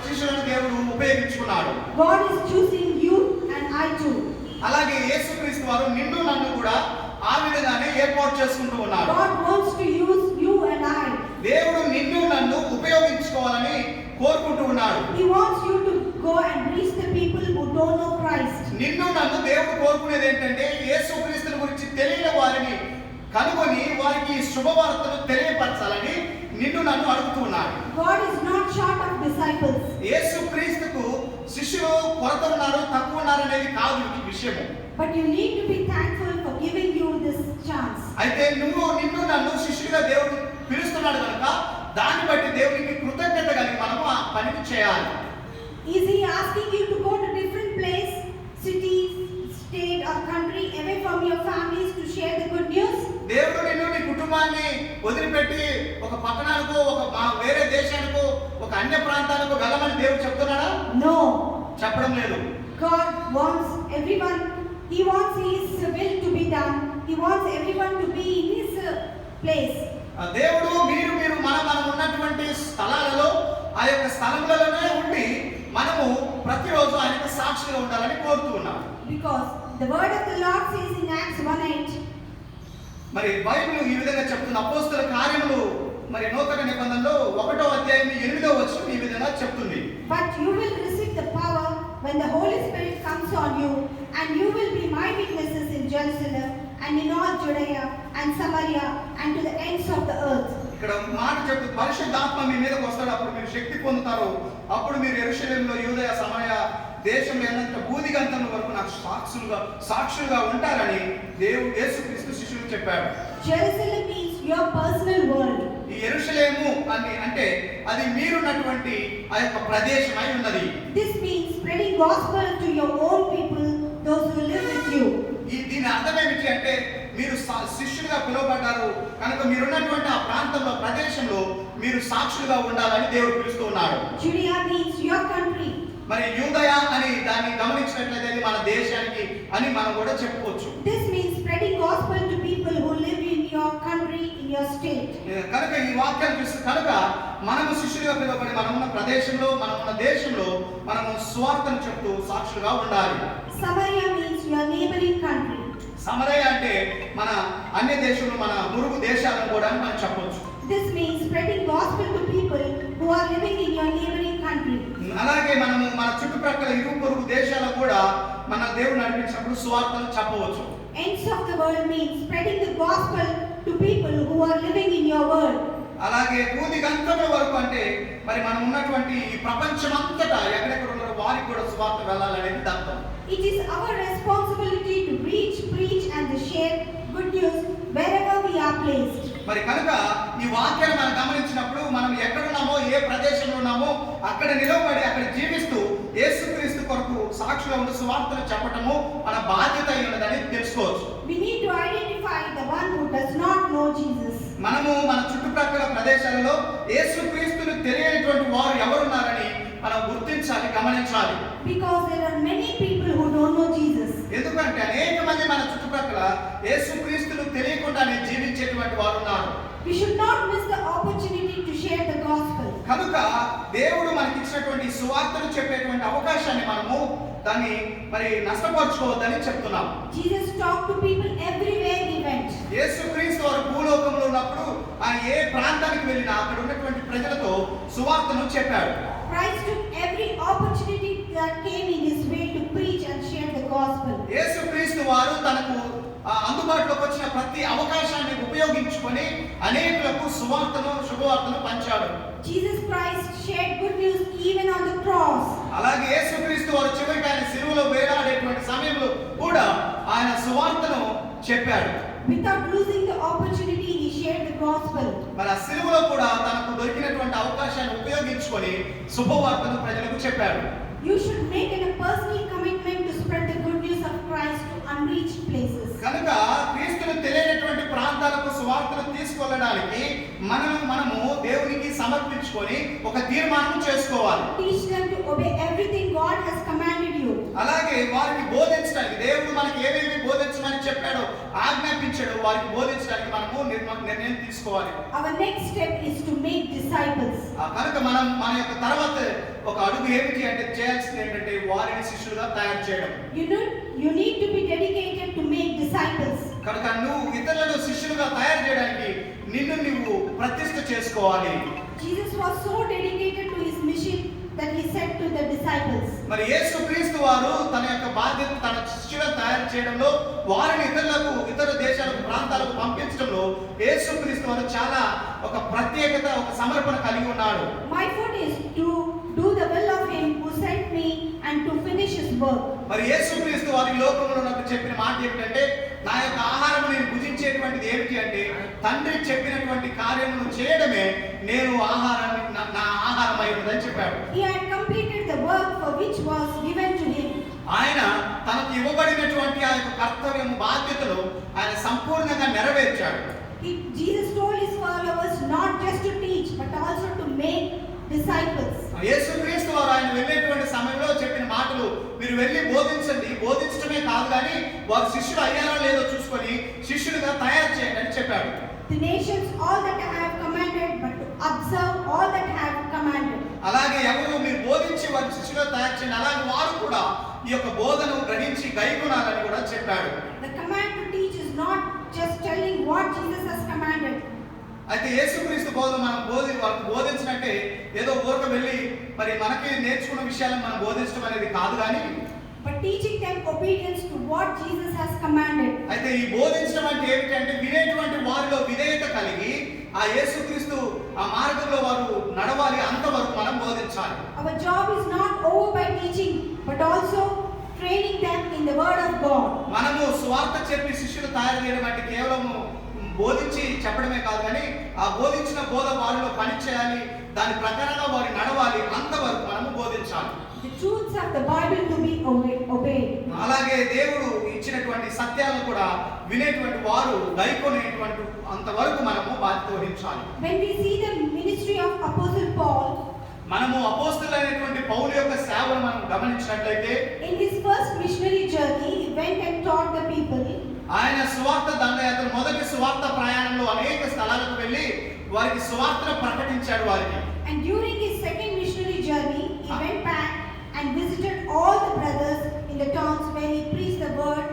శిష్యులను దేవుడు ఉపయోగించుకున్నాడు. God is choosing you and I too. అలాగే యేసుక్రీస్తు వారు నిన్ను నన్ను కూడా ఆ విధంగానే ఏర్పాటు చేసుకుంటూ ఉన్నాడు. God wants to use you and I. దేవుడు నిన్ను నన్ను ఉపయోగించుకోవాలని కోరుకుంటూ ఉన్నాడు. He wants you to go and reach the people who don't know Christ. నిన్ను నన్ను దేవుడు కోరుకునేది ఏంటంటే యేసుక్రీస్తుని గురించి తెలియని వారిని కనుగొని వారికి శుభవార్తను తెలియపరచాలని నిన్ను నన్ను అడుగుతూ ఉన్నాడు. God is not short of disciples. యేసుక్రీస్తుకు శిష్యులు కొరత ఉన్నారు, తక్కువ ఉన్నారు అనేది కాదు ఈ విషయము. But you need to be thankful for giving you this chance. అయితే నిన్ను నన్ను శిష్యుడిగా దేవుడు పిలుస్తున్నాడు కనుక దాన్ని బట్టి దేవునికి కృతజ్ఞత కలిగి మనము ఆ పనిని చేయాలి. Is he asking you to go to different place, city, state or country away from your families to share the good news? దేవుడు నిన్ను నీ కుటుంబాన్ని వదిలిపెట్టి ఒక పట్టణానికో వేరే దేశానికో ఒక అన్య ప్రాంతానికో వెళ్ళమని దేవుడు చెప్తున్నాడా? No. చెప్పడం లేదు. God wants everyone. He wants his will to be done. He wants everyone to be in his place. దేవుడు మీరు మనం ఉన్నటువంటి స్థలాలలో ఆ యొక్క స్థలములలోనే ఉండి మనము ప్రతిరోజు ఆయనకు సాక్షిగా ఉండాలని కోరుతూ ఉన్నాం. Because the word of the Lord says in Acts 1:8. మరి బైబిల్ ఈ విధంగా చెప్తుంది. అపోస్తల కార్యములు మరి నూతన నిబంధనలో 1వ అధ్యాయం 8వ వచనం ఈ విధంగా చెప్తుంది. But you will receive the power when the Holy Spirit comes on you, and you will be my witnesses in Jerusalem and in all Judea and Samaria and to the ends of the earth. ఇక్కడ మాట చెప్తూ పరిశుద్ధాత్మ మీ మీదకి వస్తాడు, అప్పుడు మీరు శక్తి పొందుతారు, అప్పుడు మీరు యెరూషలేములో యూదయ సమరయ దేశంలో ఎంత భూదిగంతం వరకు నాకు సాక్షులుగా ఉంటారని దేవుడు యేసుక్రీస్తు శిష్యులకు చెప్పాడు. Jerusalem means your personal world. ఈ యెరూషలేము అని అంటే అది మీరున్నటువంటి ఆ యొక్క ప్రదేశమై ఉన్నది. This means spreading gospel to your own people, those who live with you. దీని అర్థం ఏమిటి అంటే మీరు శిష్యులుగా పిలువబడ్డారు కనుక మీరున్నటువంటి ఆ ప్రాంతంలో ప్రదేశంలో మీరు సాక్షులుగా ఉండాలని దేవుడు పిలుస్తూ ఉన్నాడు. Judea means your country. మరి యూదయ అని దాన్ని గమనించినట్లయితే మన దేశానికి అని మనం కూడా చెప్పుకోవచ్చు. This means spreading gospel to people who live in your country, in your state. కనుక ఈ వాక్యాన్ని చూస్తే కనుక మనము శిష్యులుగా పిలువబడి మనమున్న ప్రదేశంలో మనమున్న దేశంలో మనము స్వార్థను చెప్తూ సాక్షులుగా ఉండాలి. Samaria means your neighboring country. సమరయ అంటే మన అన్య దేశంలో మన పొరుగు దేశాలను కూడా మనం చెప్పవచ్చు. This means spreading gospel to people who are living in your neighboring country. అలాగే మనము మన చుట్టుప్రక్కల ఇరు పొరుగు దేశాలకు కూడా మన దేవుడు నడిపించినప్పుడు సువార్తను చెప్పవచ్చు. Ends of the world means spreading the gospel to people who are living in your world. అలాగే భూదిగంతముల వరకు అంటే మరి మనం ఉన్నటువంటి ఈ ప్రపంచమంతటా ఎక్కడెక్కడ ఉన్నారో వారికి కూడా సువార్త వెళ్ళాలనేది అర్థం. It is our responsibility to reach, preach and to share good news wherever we are placed. మరి కనుక ఈ వాక్యాన్ని మనం గమనించినప్పుడు మనం ఎక్కడున్నామో ఏ ప్రదేశంలో ఉన్నామో అక్కడ నిలబడి అక్కడ జీవిస్తూ యేసుక్రీస్తు కొరకు సాక్షులుగా ఉండి సువార్తను చెప్పటము మన బాధ్యత అయి ఉన్నదని తెలుసుకోవచ్చు. We need to identify the one who does not know Jesus. మనము మన చుట్టుప్రక్కల ప్రదేశాలలో యేసుక్రీస్తును తెలియనటువంటి వారు ఎవరున్నారని మనం గుర్తించాలి, గమనించాలి. Because there are many people who don't know Jesus. ఎందుకంటే అనేక మంది మన చుట్టుప్రక్కల యేసుక్రీస్తును తెలియకుండానే జీవించేటువంటి వారు ఉన్నారు. We should not miss the opportunity to share the gospel. కనుక దేవుడు మనకి ఇచ్చినటువంటి సువార్తను చెప్పేటువంటి అవకాశాన్ని మనము దాన్ని మరి నష్టపరచుకోవద్దని చెప్తున్నాం. Jesus talked to people everywhere he went. యేసుక్రీస్తు వారు భూలోకంలో ఉన్నప్పుడు ఆయన ఏ ప్రాంతానికి వెళ్ళినా అక్కడ ఉన్నటువంటి ప్రజలతో సువార్తను చెప్పాడు. Christ took every opportunity that came in his way to preach and share the gospel. యేసుక్రీస్తు వారు తనకు అందుబాటులోకి వచ్చిన ప్రతి అవకాశాన్ని ఉపయోగించుకొని అనేకులకు శుభవార్తను పంచాడు. Jesus Christ shared good news even on the cross. అలాగే యేసుక్రీస్తు వారు చివరికి ఆయన సిలువలో వేలాడేటువంటి సమయంలో కూడా ఆయన సువార్తను చెప్పాడు. Without losing the opportunity, he shared the gospel. మరి ఆ సిలువలో కూడా తనకు దొరికినటువంటి అవకాశాన్ని ఉపయోగించుకొని శుభవార్తను ప్రజలకు చెప్పాడు. You should make a personal commitment to spread the good news of Christ to unreached places. కనుక క్రీస్తును తెలియనటువంటి ప్రాంతాలకు సువార్తను తీసుకెళ్ళడానికి మనము దేవునికి సమర్పించుకొని ఒక తీర్మానం చేసుకోవాలి. Teach them to obey everything God has commanded you. అలాగే వారిని బోధించడానికి దేవుడు మనకి ఏమేమి బోధించమని చెప్పాడు చెప్పాడో ఆజ్ఞాపించాడో వారికి బోధించడానికి మనము నిర్ణయం తీసుకోవాలి. Our next step is to make disciples. కనుక మనం మన యొక్క తర్వాత ఒక అడుగు ఏమిటి అంటే చేయాల్సింది ఏంటంటే వారిని శిష్యులుగా తయారు చేయడం. You need to be dedicated to make disciples. కనుక నువ్వు ఇతరులను శిష్యులుగా తయారు చేయడానికి నిన్ను నువ్వు ప్రతిష్ఠ చేసుకోవాలి. Jesus was so dedicated to his mission that he said to the disciples. మరి యేసుక్రీస్తు వారు తన యొక్క బాధ్యత తన శిష్యులను తయారు చేయడంలో వారిని ఇతర దేశాలకు ప్రాంతాలకు పంపించడంలో యేసుక్రీస్తు వారు చాలా ఒక ప్రత్యేకత ఒక సమర్పణ కలిగి ఉన్నాడు. My food is to do the will of him who sent me and to finish his work. మరి యేసుక్రీస్తు వారి లోకంలో నాకు చెప్పిన మాట ఏమిటంటే నా యొక్క ఆహారం నేను భుజించేటువంటిది ఏమిటి అంటే తండ్రి చెప్పినటువంటి కార్యమును చేయడమే నేను ఆహారాన్ని నా ఆహారం అయ్యిందని చెప్పాడు. He had completed the work for which was given to him. ఆయన తనకు ఇవ్వబడినటువంటి ఆ యొక్క కర్తవ్యం బాధ్యతలు ఆయన సంపూర్ణంగా నెరవేర్చాడు. Jesus told his followers not just to teach but also to make disciples. యేసుక్రీస్తు వారు ఆయన వెళ్ళేటువంటి సమయంలో చెప్పిన మాటలు మీరు వెళ్ళి బోధించండి, బోధించడమే కాదు కానీ వారు శిష్యులు అయ్యారో లేదో చూసుకొని శిష్యులుగా తయారు చేయండి అని చెప్పాడు. The nations all that I have commanded but to observe all that I have commanded. అలాగే ఎవరు మీరు బోధించి వారి శిష్యులుగా తయారు చేయండి అలాగే వారు కూడా ఈ యొక్క బోధను గ్రహించి గైకొనాలని కూడా చెప్పాడు. The command to teach is not just telling what Jesus has commanded. అయితే యేసుక్రీస్తు బోధన మనం వాళ్ళకి బోధించినట్టే ఏదో ఊరక వెళ్ళి మరి మనకి నేర్చుకున్న విషయాలను మనం బోధించడం అనేది కాదు కానీ but teaching them obedience to what Jesus has commanded. అయితే ఈ బోధించడం అంటే ఏమిటంటే వినేటువంటి వారిలో విధేయత కలిగి ఆ యేసుక్రీస్తు ఆ మార్గంలో వారు నడవాలి అంతవరకు మనం బోధించాలి. Our job is not over by teaching but also training them in the word of God. మనము స్వార్థ చెప్పి శిష్యులు తయారు చేయడం అంటే కేవలం బోధించి చెప్పడమే కాదు కానీ ఆ బోధించిన బోధ వారిలో పని చేయాలి, దాని ప్రకారంగా వారు నడవాలి, అంతవరకు మనము బోధించాలి. The truths of the Bible to be obeyed. అలాగే దేవుడు ఇచ్చినటువంటి సత్యాలను కూడా వినేటువంటి వారు గైకొనేటువంటి అంతవరకు మనము బాధ్యత వహించాలి. When we see the ministry of Apostle Paul, మనము అపోస్తలులైనటువంటి పౌలు యొక్క సేవను మనం గమనించినట్లయితే in his first missionary journey he went and taught the people. ఆయన సువార్త దండయాత్ర మొదటి సువార్త ప్రయాణంలో అనేక స్థలాలకు వెళ్ళి వారికి సువార్తను ప్రకటించాడు వారికి. And during his second missionary journey he went back and visited all the brothers in the towns where he preached the word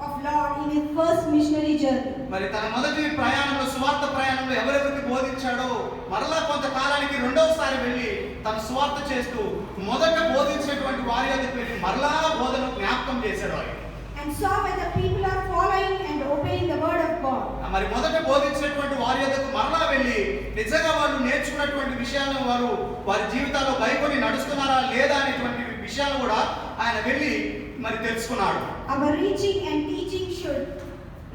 of Lord in his first missionary journey. మరి తన మొదటి ప్రయాణంలో సువార్త ప్రయాణంలో ఎవరెవరికి బోధించాడో మరలా కొంతకాలానికి రెండవసారి వెళ్ళి తన సువార్త చేస్తూ మొదట బోధించినటువంటి వారి వద్దకు వెళ్ళి మరలా బోధన జ్ఞాపకం చేశాడు వారికి. And saw whether people are following and obeying the word of God. మరి మొదట బోధించినటువంటి వారి వద్దకు మరలా వెళ్ళి నిజంగా వాళ్ళు నేర్చుకున్నటువంటి విషయాలను వారు వారి జీవితాల్లో గైకొని నడుస్తున్నారా లేదా అనేటువంటి విషయాలు కూడా ఆయన వెళ్ళి మరి తెలుసుకున్నాడు. Our reaching and teaching should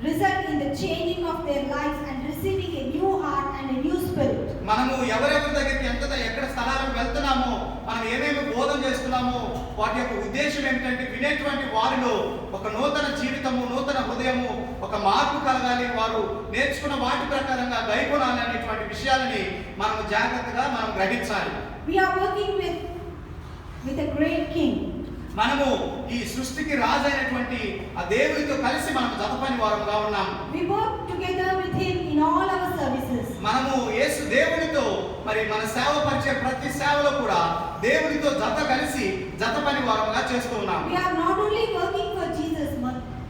result in the changing of their lives and receiving a new heart and a new spirit. మనము ఎవరెవరి దగ్గరికి ఎక్కడ స్థలాలకు వెళ్తున్నామో మనం ఏమేమి బోధన చేస్తున్నామో వాటి యొక్క ఉద్దేశం ఏమిటంటే వినేటువంటి వారిలో ఒక నూతన జీవితము, నూతన హృదయము, ఒక మార్పు కలగాలి, వారు నేర్చుకున్న వాటి ప్రకారంగా గైకొనాలి అనేటువంటి విషయాలని మనము జాగ్రత్తగా మనం గ్రహించాలి. We are working with a great king. మనము ఈ సృష్టికి రాజు అయినటువంటి ఆ దేవునితో కలిసి మనం జతపని వారముగా ఉన్నాము. We work together with him in all our services. మనము యేసు దేవునితో మరి మన సేవ పరిచే ప్రతి సేవలో కూడా దేవునితో జత కలిసి జతపని వారముగా చేస్తూ ఉన్నాము. We are not only working for Jesus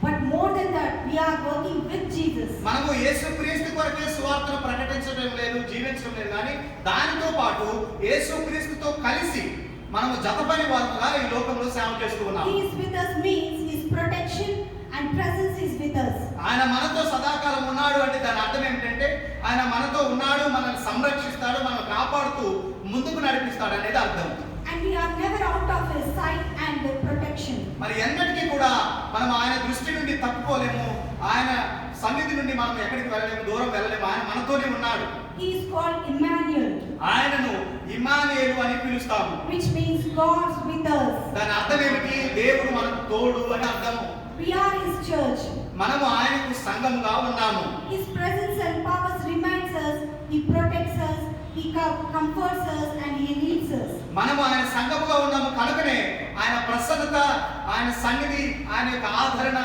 but more than that we are working with Jesus. మనము యేసుక్రీస్తు కొరకే సువార్తను ప్రకటించడం లేదు, జీవించడం లేదు కానీ దానితో పాటు యేసుక్రీస్తుతో కలిసి మనము జతపని వారముగా ఈ లోకంలో సేవ చేస్తూ ఉన్నాము. He is with us means his protection and presence is with us. ఆయన మనతో సదాకాలం ఉన్నాడు అంటే దాని అర్థం ఏమిటంటే ఆయన మనతో ఉన్నాడు, మనల్ని సంరక్షిస్తాడు, మనల్ని కాపాడుతూ ముందుకు నడిపిస్తాడు అనేది అర్థం. And we are never out of his sight and protection. మరి ఎన్నటికీ కూడా మనం ఆయన దృష్టి నుండి తప్పుకోలేము, ఆయన సన్నిధి నుండి మనం ఎక్కడికి వెళ్ళలేము, దూరం వెళ్ళలేము. ఆయన మనతోనే ఉన్నాడు. He is called Emmanuel. ఆయనను ఇమ్మానుయేలు అని పిలుస్తాము. Which means God's with us. దాని అర్థం ఏమిటి? దేవుడు మనకు తోడు అని అర్థము. We are his church. మనము ఆయనకు సంఘముగా ఉన్నాము. His presence and powers reminds us, he protects us, he comforts us and he leads us. మనము ఆయన సంఘముగా ఉన్నాము కనుకనే ఆయన ప్రసన్నత, ఆయన సన్నిధి, ఆయన యొక్క ఆదరణ,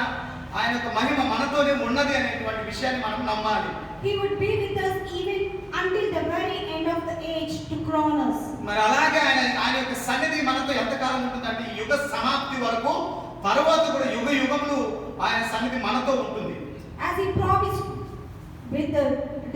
ఆయన యొక్క మహిమ మనతోనే ఉన్నది అనేటువంటి విషయాన్ని మనం నమ్మాలి. He would be with us even until the very end of the age to crown us. మరి అలాగే ఆయన యొక్క సన్నిధి మనతో ఎంతకాలం ఉంటుందంటే ఈ యుగ సమాప్తి వరకు, తరువాత కూడా యుగ యుగములు ఆయన సన్నిధి మనతో ఉంటుంది. As he promised with the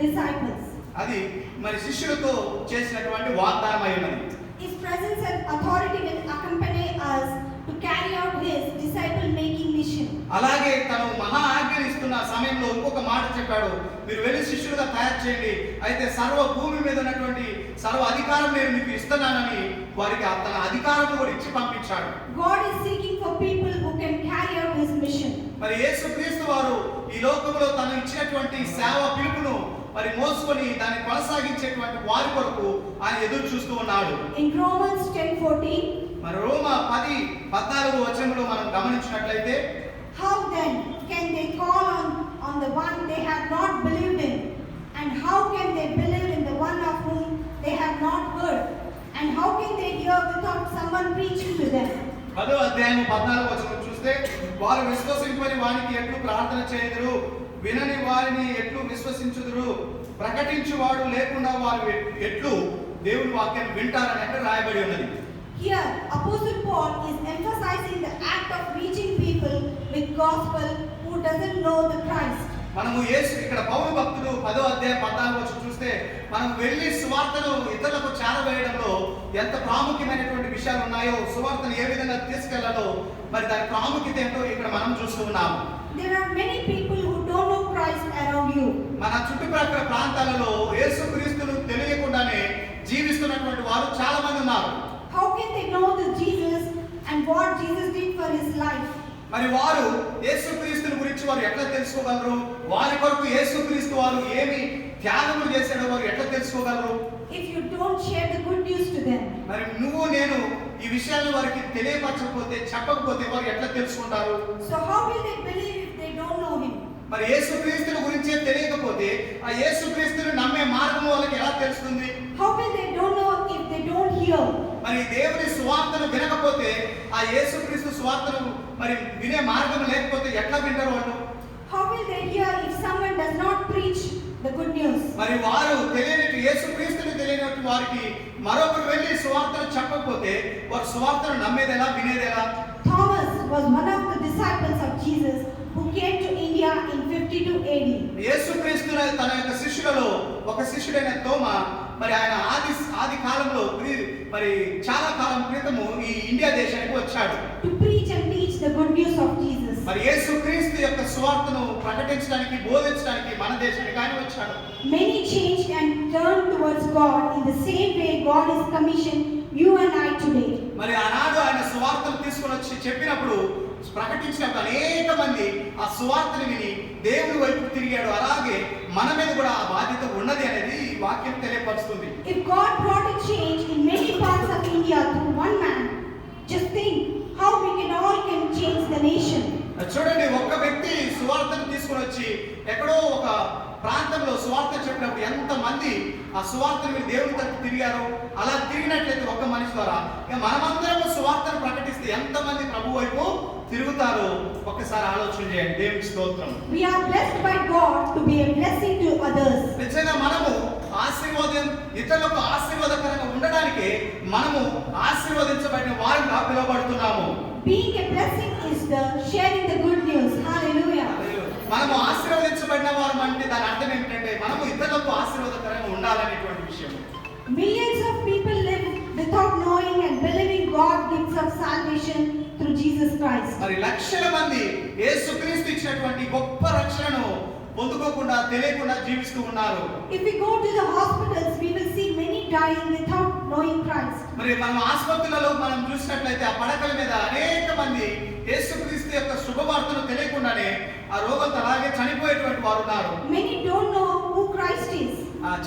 disciples. అది మరి శిష్యులతో చేసినటువంటి వాగ్దానం అయి ఉన్నది. His presence and authority will accompany us to carry out his disciple making mission. అలాగే తను మహా ఆజ్ఞలు ఇస్తున్న సమయంలో ఇంకొక మాట చెప్పాడు, మీరు వెళ్ళి శిష్యులుగా తయారు చేయండి, అయితే సర్వ భూమి మీద ఉన్నటువంటి సర్వ అధికారం నేను మీకు ఇస్తున్నానని వారికి తన అధికారం కూడా ఇచ్చి పంపించాడు. God is seeking for people who can carry out his mission. మరి యేసుక్రీస్తు వారు ఈ లోకంలో తను ఇచ్చినటువంటి సేవ పిలుపును మరి మోసుకొని దాన్ని కొనసాగించేటువంటి వారి కొరకు ఆయన ఎదురు చూస్తూ ఉన్నాడు. In Romans 10:14, మరి రోమా 10:14 వచనంలో మనం గమనించినట్లయితే, how then can they call on the one they have not believed in? And how can they believe in the one of whom they have not heard? And how can they hear without someone preaching to them? 10వ అధ్యాయం 14వ వచనం చూస్తే, వారు విశ్వసింపని వానికి ఎట్లు ప్రార్థన చేయుదురు, వినని వారిని ఎట్లు విశ్వసించుదురు, ప్రకటించువాడు లేకుండా వారు ఎట్లు దేవుని వాక్యాన్ని వింటారని అక్కడ రాయబడి ఉన్నది. Here, Apostle Paul is emphasizing the act of reaching people with gospel who doesn't know the Christ. మనము యేసు ఇక్కడ పౌలు భక్తుడు 10వ అధ్యాయం 14వ వచనం చూస్తే, మనం వెళ్ళి సువార్తను ఇతరులకు చేరవేయడంలో ఎంత ప్రాముఖ్యమైనటువంటి విషయాలు ఉన్నాయో, సువార్తను ఏ విధంగా తీసుకెళ్లాలో మరి దాని ప్రాముఖ్యత ఏంటో ఇక్కడ మనం చూస్తూ ఉన్నాము. There are many people who don't know Christ around you. మన చుట్టుప్రక్కల ప్రాంతాలలో యేసుక్రీస్తును తెలియకుండానే జీవిస్తున్నటువంటి వారు చాలా మంది ఉన్నారు. How can they know the Jesus and what Jesus did for his life? మరి వారు యేసుక్రీస్తుని గురించి వారు ఎట్లా తెలుసుకోగలరు? వారి కొరకు యేసుక్రీస్తు వారు ఏమి త్యాగములు చేశాడో వారు ఎట్లా తెలుసుకోగలరు? If you don't share the good news to them. మరి నువ్వు నేను ఈ విషయాలను వారికి తెలియపరచకపోతే, చెప్పకపోతే వారు ఎట్లా తెలుసుకుంటారు? So how will they believe if they don't know him? మరి యేసుక్రీస్తుని గురించే తెలియకపోతే ఆ యేసుక్రీస్తుని నమ్మే మార్గం వాళ్ళకి ఎలా తెలుస్తుంది? How will they don't know if they don't hear? మరి దేవుని సువార్తను వినకపోతే, ఆ యేసుక్రీస్తు సువార్తను మరి వినే మార్గం లేకపోతే ఎట్లా వింటారు వాళ్ళు? How will they hear if someone does not preach the good news? మరి వారు తెలియనట్టు యేసుక్రీస్తుని తెలియనట్టు వారికి మరొకరు వెళ్ళి సువార్తను చెప్పకపోతే వారు సువార్తను నమ్మేదెలా, వినేదెలా? Thomas was one of the disciples of Jesus who came to India in 52 AD. యేసుక్రీస్తు తన యొక్క శిష్యులలో ఒక శిష్యుడైన తోమా మరి ఆయన ఆది కాలంలో మరి చాలా కాలం క్రితము ఈ ఇండియా దేశానికి వచ్చాడు. To preach and teach the good news of Jesus. మరి యేసుక్రీస్తు యొక్క సువార్తను ప్రకటించడానికి, బోధించడానికి మన దేశానికి ఆయన వచ్చాడు. Many changed and turned towards God in the same way God is commissioned you and I today. మరి ఆనాడు ఆయన సువార్తను తీసుకొని వచ్చి చెప్పినప్పుడు, ప్రకటించినప్పుడు అనేక మంది ఆ సువార్తను విని దేవుని వైపు తిరిగాడు. అలాగే మన మీద కూడా ఆ బాధ్యత ఉన్నది అనేది ఈ వాక్యం తెలియపరుస్తుంది. If God brought a change in many parts of India through one man, just think how we can change the nation. చూడండి, ఒక్క వ్యక్తి సువార్తను తీసుకొని వచ్చి ఎక్కడో ఒక ప్రాంతంలో సువార్త చెప్పినప్పుడు ఎంత మంది ఆ సువార్తను మీరు దేవుని తట్టు తిరిగారు. అలా తిరిగినట్లయితే ఒక్క మనిషి ద్వారా ఇక మనమందరం సువార్తను ప్రకటిస్తే ఎంత మంది ప్రభు వైపు తిరుగుతారో ఒక్కసారి ఆలోచన చేయండి. దేవునికి స్తోత్రం. We are blessed by God to be a blessing to others. నిజంగా మనము ఆశీర్వాదం, ఇతరులకు ఆశీర్వాదకరంగా ఉండడానికి మనము ఆశీర్వదించబడిన వారిగా పిలువబడుతున్నాము. Being a blessing is the sharing the good news. Hallelujah. మనము ఆశీర్వదించబడిన వారు అంటే దాని అర్థం ఏమిటంటే మనము ఇతరులకు ఆశీర్వాదకరంగా ఉండాలనేటువంటి విషయం. Millions of people live without knowing and believing God gives us salvation through Jesus Christ. మరి లక్షల మంది యేసుక్రీస్తు ఇచ్చినటువంటి గొప్ప రక్షణను పొందుకోకుండా, తెలియకుండా జీవిస్తూ ఉన్నారు. If we go to the hospitals, we will see many dying without knowing Christ. మరి మనం ఆసుపత్రులలో మనం చూసినట్లయితే ఆ పడకల మీద అనేక మంది యేసుక్రీస్తు యొక్క శుభవార్తను తెలియకుండానే ఆ రోగంతో అలాగే చనిపోయేటువంటి వారు ఉన్నారు. Many don't know who Christ is.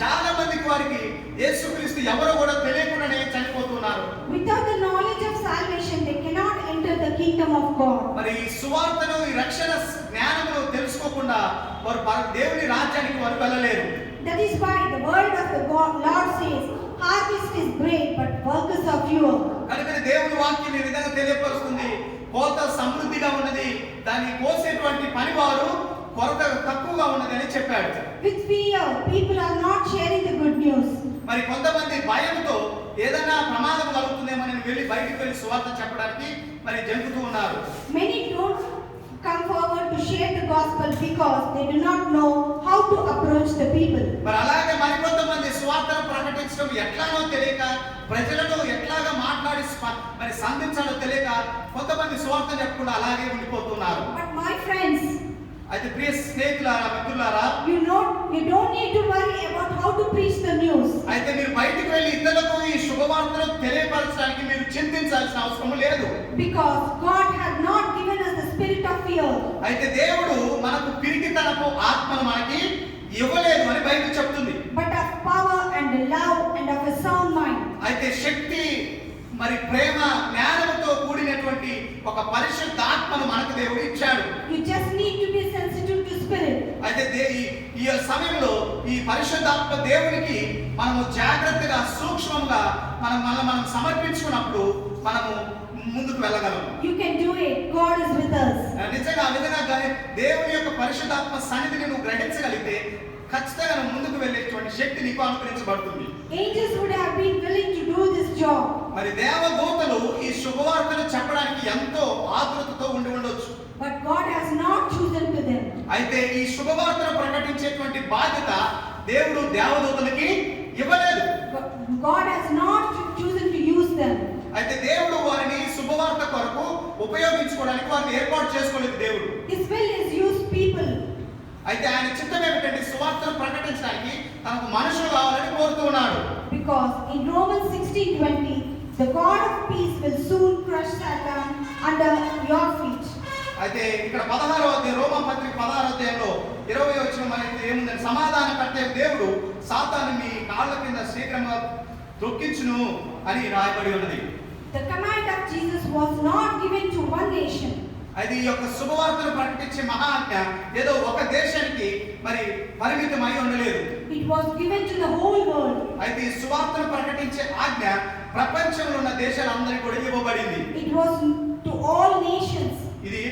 చాలా మందికి వారికి యేసుక్రీస్తు ఎవరో కూడా తెలియకుండానే చనిపోతున్నారు. Without the knowledge of salvation, they cannot enter the kingdom of God. మరి ఈ సువార్తను, ఈ రక్షణ జ్ఞానమును తెలుసుకోకుండా వారు దేవుని రాజ్యానికి వారు వెళ్ళలేరు. That is why the word of the Lord says, harvest is great but workers are fewer. కనుక దేవుని వాక్యం ఈ విధంగా తెలియపరుస్తుంది, కోత సమృద్ధిగా ఉన్నది, దాన్ని కోసేటువంటి పనివారు కొరత తక్కువగా ఉన్నది అని చెప్పాడు. With fear, people are not sharing the good news. మరి కొంతమంది భయంతో ఏదైనా ప్రమాదం కలుగుతుందేమో అని బయటికి వెళ్ళి సువార్త చెప్పడానికి మరి జంకుతూ ఉన్నారు. Many don't come forward to share the gospel because they do not know how to approach the people. మరి అలాగే మరికొంతమంది సువార్తను ప్రకటించడం ఎట్లానో తెలియక, ప్రజలను ఎట్లాగా మాట్లాడి మరి సంధించాలో తెలియక కొంతమంది సువార్త చెప్పకుండా అలాగే ఉండిపోతున్నారు. But my friends, అయితే ప్రియ స్నేహితులారా, మిత్రులారా, you don't need to worry about how to preach the news. అయితే మీరు బయటికి వెళ్ళి ఇతరులకు ఈ శుభవార్తను తెలియపరచడానికి మీరు చింతించాల్సిన అవసరం లేదు. Because God has not given us the spirit of fear. అయితే దేవుడు మనకు పిరికితనపు ఆత్మను మనకి ఇవ్వలేదు అని బైబిల్ చెప్తుంది. But of power and love and of a sound mind. అయితే శక్తి, మరి ప్రేమ, జ్ఞానంతో కూడినటువంటి ఒక పరిశుద్ధాత్మను మనకు దేవుడు ఇచ్చాడు. You just need to be sensitive to spirit. అయితే ఈ సమయంలో ఈ పరిశుద్ధాత్మ దేవునికి మనము జాగ్రత్తగా, సూక్ష్మంగా మనం సమర్పించుకున్నప్పుడు మనము ముందుకు వెళ్ళగలము. You can do it. God is with us. నిజంగా ఆ విధంగా దేవుని యొక్క పరిశుద్ధాత్మ సన్నిధిని నువ్వు గ్రహించగలిగితే ఖచ్చితంగా ముందుకు వెళ్ళేటువంటి శక్తి నీకు అనుగ్రహించబడుతుంది. Angels would have been willing to do this job. మరి దేవదూతలు ఈ శుభవార్తను చెప్పడానికి ఎంతో ఆతృతతో ఉండి ఉండొచ్చు. But God has not chosen to them. అయితే ఈ శుభవార్తను ప్రకటించేటువంటి బాధ్యత దేవుడు దేవదూతలకి ఇవ్వలేదు. God has not chosen to use them. అయితే దేవుడు వారిని శుభవార్త కొరకు ఉపయోగించుకోవడానికి వారిని ఏర్పాటు చేసుకోలేదు దేవుడు. His will is use people. అయితే ఆయన చిత్తం ఏమిటంటే సువార్తను ప్రకటించడానికి తనకు మనుషులు కావాలని కోరుతూ ఉన్నాడు. Because in Romans 16:20, the God of peace will soon crush Satan under your feet. అయితే ఇక్కడ 16వ అధ్యాయం, రోమా పత్రిక 16వ అధ్యాయంలో 20వ వచనం మనకి ఏముందంటే, సమాధానకర్త దేవుడు సాతాను మీ కాళ్ళ కింద శీఘ్రంగా తొక్కించును అని రాయబడి ఉన్నది. The command of Jesus was not given to one nation. అది ఈ యొక్క శుభవార్తను ప్రకటించే మహాజ్ఞ ఏదో ఒక దేశానికి మరి పరిమితమై ఉండలేదు. It was given to the whole world. అయితే ఈ సువార్తను ప్రకటించే ఆజ్ఞ ప్రపంచంలో ఉన్న దేశాలందరికీ కూడా ఇవ్వబడింది. It was to all nations. ఇది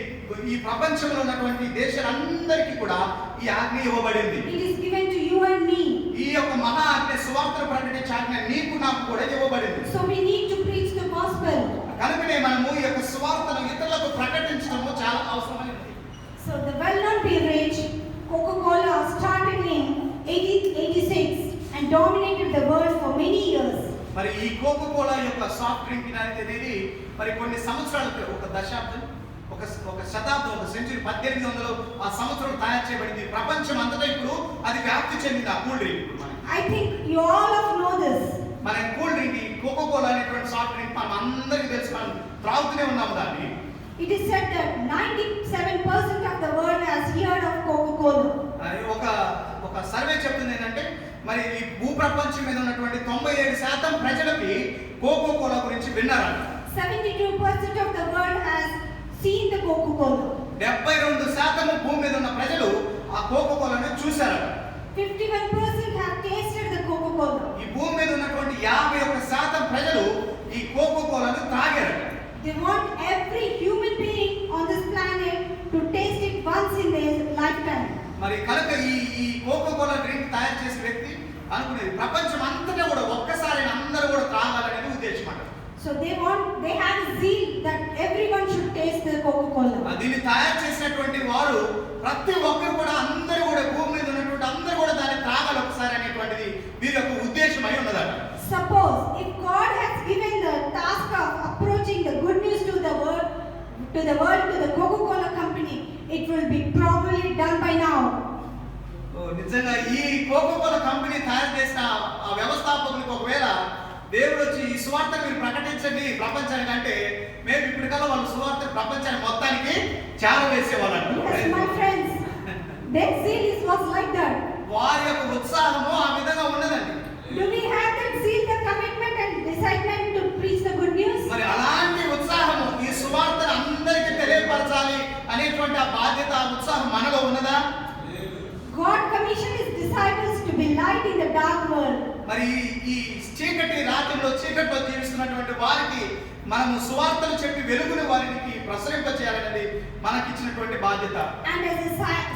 ఈ ప్రపంచంలో ఉన్నటువంటి దేశాలందరికీ కూడా ఈ ఆజ్ఞ ఇవ్వబడింది. It is given to you and me. ఈ యొక్క మహా ఆజ్ఞ, సువార్తను ప్రకటించే ఆజ్ఞ నీకు నాకు కూడా ఇవ్వబడింది. So we need to preach the gospel. కనుకనే మనము ఈ యొక్క సువార్తను ఇతరులకు ప్రకటించడము చాలా అవసరమైనది. So the well-known beverage Coca-Cola started in 1886 and dominated the world for many years. మరి ఈ కోకా-కోలా యొక్క సాఫ్ట్ డ్రింక్ అనేది మరి కొన్ని సంవత్సరాలకు, ఒక దశాబ్దం, ఒక శతాబ్దం, ఒక సెంచురీ, 1800 ఆ సంవత్సరం తయారు చేయబడింది. ప్రపంచం అంతటా ఇప్పుడు అది వ్యాప్తి చెందింది ఆ cool drink. I think you all of know this. మన కూల్ డ్రింక్, ఈ కోకా-కోలా అనేటువంటి సాఫ్ట్ డ్రింక్ మనం అందరికీ తెలుసు, మనం త్రాగుతూనే ఉన్నాము దాన్ని. It is said that 97% of the world has heard of Coca-Cola. ఒక సర్వే చెప్తుంది ఏంటంటే, మరి ఈ భూప్రపంచం మీద ఉన్నటువంటి 97% ప్రజలకి కోకా-కోలా గురించి విన్నారంట. 72% of the world has seen the Coca-Cola. 72% భూమి మీద ఉన్న ప్రజలు ఆ కోకా-కోలాను చూశారట. 51% have tasted the Coca-Cola. ఈ భూమి మీద ఉన్నటువంటి 51% ప్రజలు ఈ కోకా-కోలాను తాగారట. They want every human being on this planet to taste it once in their lifetime. మరి కనుక ఈ కోకా-కోలా డ్రింక్ తయారు చేసే వ్యక్తి అనుకునేది ప్రపంచం అంతటా కూడా ఒక్కసారి అందరూ కూడా తాగాలనేది ఉద్దేశం అట. So they have a zeal that everyone should taste the Coca-Cola. దీన్ని తయారు చేసినటువంటి వారు ప్రతి ఒక్కరు కూడా, అందరూ కూడా, భూమి మీద ఉన్నటువంటి అందరూ కూడా దాన్ని త్రాగాలి ఒకసారి అనేటువంటిది వీరి యొక్క ఉద్దేశం అయి ఉన్నదట. Suppose if God has given the task of approaching the good news to the world, to the Coca-Cola company, it will be probably done by now. నిజంగా ఈ కోకా-కోలా కంపెనీ తయారు చేసిన ఆ వ్యవస్థాపకులకు ఒకవేళ దేవుడు వచ్చి ఈ సువార్తను మీరు ప్రకటించండి ప్రపంచానికి అంటే, మేము ఇప్పటికల్లా వాళ్ళ సువార్త ప్రపంచానికి మొత్తానికి చేరవేసేవాళ్ళంట. Yes, my friends, their zeal was like that. వారి యొక్క ఉత్సాహము ఆ విధంగా ఉన్నదండి. Do we have that zeal, the commitment and excitement to preach the good news? మరి అలాంటి ఉత్సాహము, ఈ సువార్తను అందరికీ తెలియపరచాలి అనేటువంటి ఆ బాధ్యత, ఆ ఉత్సాహం మనలో ఉన్నదా? God commissioned his disciples to be light in the dark world. మరి ఈ చీకటిలో జీవిస్తున్నటువంటి వారికి మనము సువార్తను చెప్పి వెలుగుని వారికి ప్రసరింప చేయాలనేది మనకిచ్చినటువంటి బాధ్యత. And as a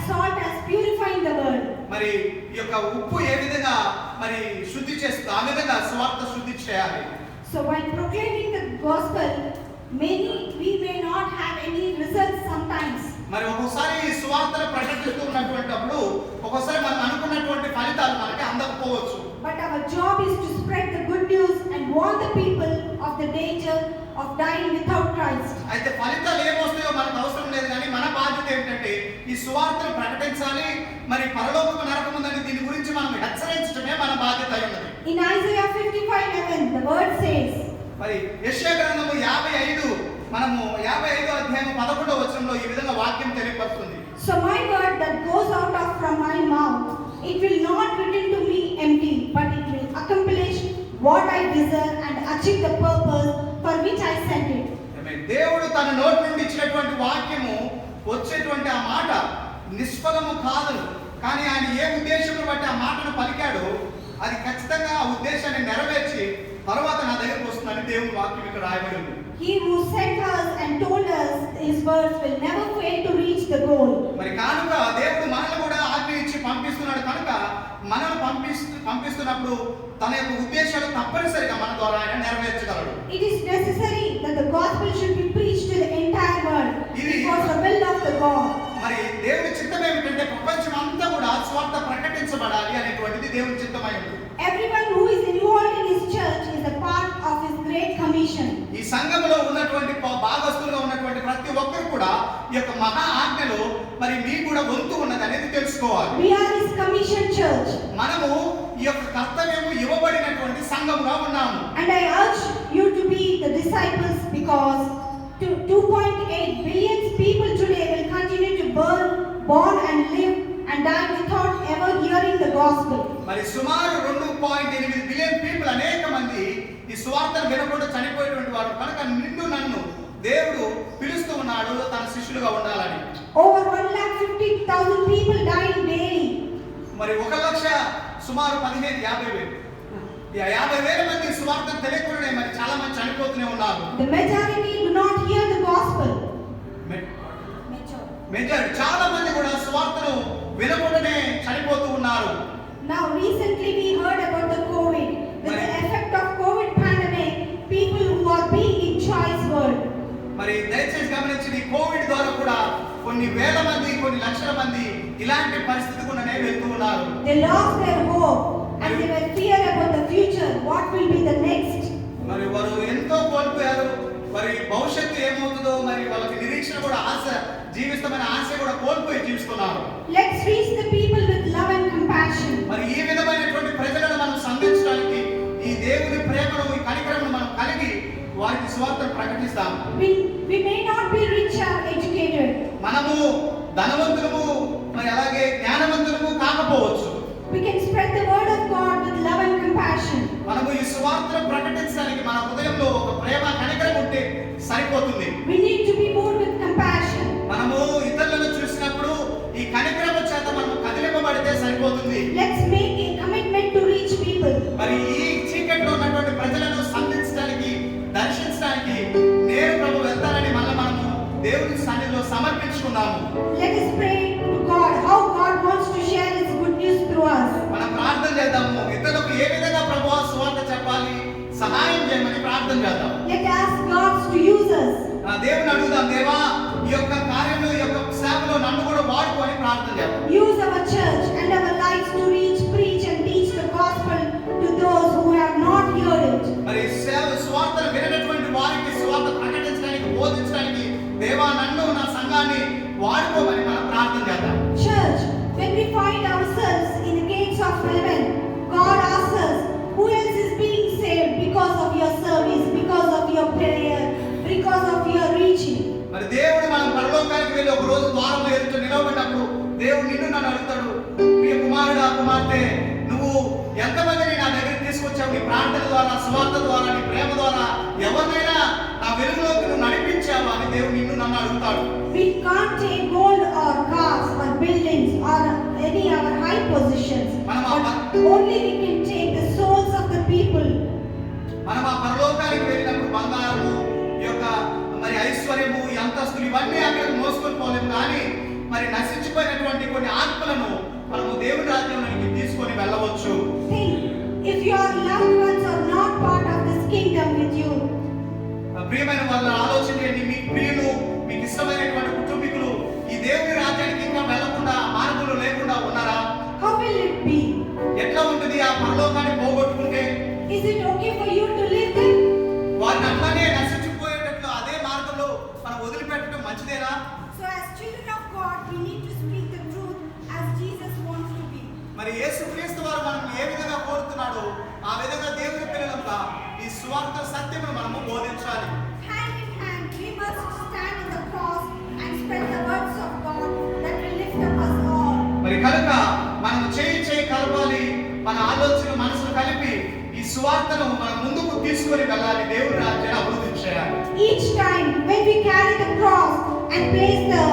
salt as purifying the world. మరి ఈ యొక్క ఉప్పు ఏ విధంగా మరి శుద్ధి చేస్తుందో ఆ విధంగా సువార్త శుద్ధి చేయాలి. So while proclaiming the gospel, we may not have any results sometimes. మరి ఒక్కొక్కసారి సువార్తను ప్రకటిస్తూ ఉన్నటువంటిప్పుడు ఒక్కొక్కసారి మనం అనుకున్నటువంటి ఫలితాలు మనకి అందకపోవచ్చు. But our job is to spread the good news and warn the people of the danger of dying without Christ. అయితే ఫలితాలు ఏమొస్తాయో మనకు అవసరం లేదు, కానీ మన బాధ్యత ఏంటంటే ఈ సువార్తను ప్రకటించాలి. మరి పరలోకము నరకం ఉందని దీని గురించి మనం హెచ్చరించడమే మన బాధ్యత అయి ఉన్నది. In Isaiah 55:11 the word says, మరి యెషయా గ్రంథము 55 మనము 55వ అధ్యాయం 11వ వచనంలో ఈ విధంగా వాక్యం తెలియపరుస్తుంది. So my word that goes out from my mouth, it will not return to me empty, but it will accomplish what I desire and achieve the purpose for which I sent it. దేవుడు తన నోటి నుండి ఇచ్చినటువంటి వాక్యము వచ్చేటువంటి ఆ మాట నిష్ఫలము కాదు, కానీ ఆయన ఏ ఉద్దేశంలో బట్టి ఆ మాటను పలికాడో అది ఖచ్చితంగా ఆ ఉద్దేశాన్ని నెరవేర్చి తర్వాత నా దగ్గరికి వస్తుందని దేవుని వాక్యం ఇక్కడ రాయబడి ఉంది. He who sent us and told us his words will never fail to reach the goal. మరి కనుక దేవుడు మనల్ని కూడా ఆజ్ఞ ఇచ్చి పంపిస్తున్నాడు కనుక మనల్ని పంపిస్తున్నప్పుడు తన యొక్క ఉద్దేశాలు తప్పనిసరిగా మన ద్వారా ఆయన నెరవేర్చగలడు. It is necessary that the gospel should be preached to the entire world. It was the will of the God. మరి దేవుని చిత్తం ఏమిటంటే ప్రపంచం అంతా కూడా స్వార్థ ప్రకటించబడాలి అనేటువంటిది దేవుని చిత్తమై ఉంది. Everyone who is involved in his church is a part of his great commission. ఈ సంఘములో ఉన్నటువంటి భాగస్తులుగా ఉన్నటువంటి ప్రతి ఒక్కరు కూడా ఈ యొక్క మహా ఆజ్ఞలో మరి మీకు కూడా వంతు ఉన్నది అనేది తెలుసుకోవాలి. We are his commission church. మనము ఈ యొక్క కర్తవ్యము ఇవ్వబడినటువంటి సంఘముగా ఉన్నాము. And I urge you to be the disciples, because 2.8 billion people today will continue to born and live and die without ever hearing the gospel. మరి సుమారు 2.8 బిలియన్ పీపుల్ అనేక మంది ఈ సువార్తను వినకుండా చనిపోయేటువంటి వారు కనుక నిన్ను నన్ను దేవుడు పిలుస్తూ ఉన్నాడు తన శిష్యులుగా ఉండాలని. Over 1,50,000 people dying daily. మరి 1 లక్ష సుమారు 50,000 మంది సువార్తను తెలియకుండానే మరి చాలా మంది చనిపోతూనే ఉన్నారు. The majority do not hear the gospel. Majority చాలా మంది కూడా సువార్తను వినకుండానే చనిపోతూ ఉన్నారు. Now recently we heard about the COVID. With the effect of COVID pandemic, people who are being in choice world. మరి దయచేసి గమనించండి, కోవిడ్ ద్వారా కూడా కొన్ని వేల మంది కొన్ని లక్షల మంది ఇలాంటి పరిస్థితి గుండానే వెళ్తూ ఉన్నారు. They lost their hope and they were fear about the future. What will be the next? మరి వారు ఎంతో కోల్పోయారు. మరి భవిష్యత్తు ఏమవుతుందో మరి వాళ్ళకి నిరీక్షణ కూడా ఆశ జీవిస్తామనే ఆశ కూడా కోల్పోయి జీవిస్తున్నారు. Let's reach the people with love and compassion. మరి ఈ విధమైనటువంటి ప్రజలను మనం సంధించడానికి ఈ దేవుని ప్రేమను ఈ కనికరమును మనం కలిగి వారికి సువార్తను ప్రకటిస్తాం. We may not be rich or educated. మనము ధనవంతులము మరి అలాగే జ్ఞానవంతులము కాకపోవచ్చు. We can spread the word of God with love and compassion. మనము ఈ సువార్తను ప్రకటించడానికి మన హృదయంలో ఒక ప్రేమ కనికరం ఉంటే సరిపోతుంది. We need to be moved with compassion. మనము ఇతరులను చూసినప్పుడు ఈ కనికరము చేత మనము కదిలింపబడితే సరిపోతుంది. Let's make a commitment to reach people. మరి ఈ చీకట్లో ఉన్నటువంటి ప్రజలను సంధించడానికి దర్శించడానికి నేను ప్రభు వెళ్తానని మనము దేవుని సన్నిధిలో సమర్పించుకున్నాము. Let us pray to God how God wants to share his good news through us. మనం ప్రార్థన చేద్దాము. ఇతరులకు ఏ విధంగా ప్రభువా సువార్త చెప్పాలి సహాయం చేయమని ప్రార్థన చేద్దాం. Let us ask God to use us. దేవుని అడుగుదాం, దేవా ఈ యొక్క కార్యంలో ఈ యొక్క సేవలో నన్ను కూడా వాడుకో అని ప్రార్థన చేద్దాం. Use our church and our lives to reach, preach and teach the gospel to those who have not heard it. మరి సువార్తను వినటువంటి వారికి సువార్త ప్రకటించడానికి బోధించడానికి దేవా నన్ను నా సంఘాన్ని వాడుకోమని మనం ప్రార్థన చేద్దాం. Church, when we find ourselves in the gates of heaven, God asks us, who else is being saved because of your service, because of your prayer, because of your reaching? మరి దేవుడు మనం పరలోకానికి వెళ్ళి ఒక రోజు ద్వారంలో ఎదుట నిలవబడినప్పుడు దేవుడు నిన్ను నన్ను అడుగుతాడు, ప్రియ కుమారుడా కుమార్తె నువ్వు ఎంతమందిని నా దగ్గరికి తీసుకొచ్చావు నీ ప్రార్థన ద్వారా సువార్త ద్వారా నీ ప్రేమ ద్వారా ఎవరినైనా నా వెలుగులోకి నువ్వు నడిపించావు అని దేవుడు నిన్ను నన్ను అడుగుతాడు. We can't take gold or cars or buildings or any other high positions. Only we can take the souls of the people. మనం ఆ పరలోకానికి వెళ్ళినప్పుడు బంగారము ఈ యొక్క మరి ఐశ్వర్యము ఈ అంతస్తు ఇవన్నీ అక్కడ మోసుకొని పోలేము, కానీ మరి నశించిపోయినటువంటి కొన్ని ఆత్మలను మనము దేవుని రాజ్యంలోకి తీసుకొని వెళ్ళవచ్చు. Think, if your loved ones are not part of this kingdom with you, ప్రియమైన వాళ్ళ ఆలోచన చేయండి. మీ ప్రియులు, మీకు ఇష్టమైనటువంటి కుటుంబీకులు ఈ దేవుని రాజ్యానికి ఇంకా వెళ్లకుండా, మార్గంలో లేకుండా ఉన్నారా? how will it be? ఎట్లా ఉంటుంది ఆ పరలోకాన్ని పోగొట్టుకుంటే? Is it okay for you to leave them? వారిని అట్లానే నశించిపోయేటట్లు అదే మార్గంలో మనం వదిలిపెట్టడం మంచిదేనా? So as children of God, we need to speak the truth as Jesus wants to be. మరి యేసుక్రీస్తు వారు మనం ఏ విధంగా కోరుతున్నాడో ఆ విధంగా దేవుని పిల్లలంతా ఈ సువార్త సత్యమును మనము బోధించాలి. Hand in hand, we must stand in the cross and spread the words of God that will lift up us all. మరి కనుక మనం చేయి కలపాలి, మన ఆలోచన మనసును కలిపి ఈ సువార్తను మనం ముందుకు తీసుకొని వెళ్ళాలి, దేవుని రాజ్యాన్ని అభివృద్ధి చేయాలి. Each time when we carry the cross and place the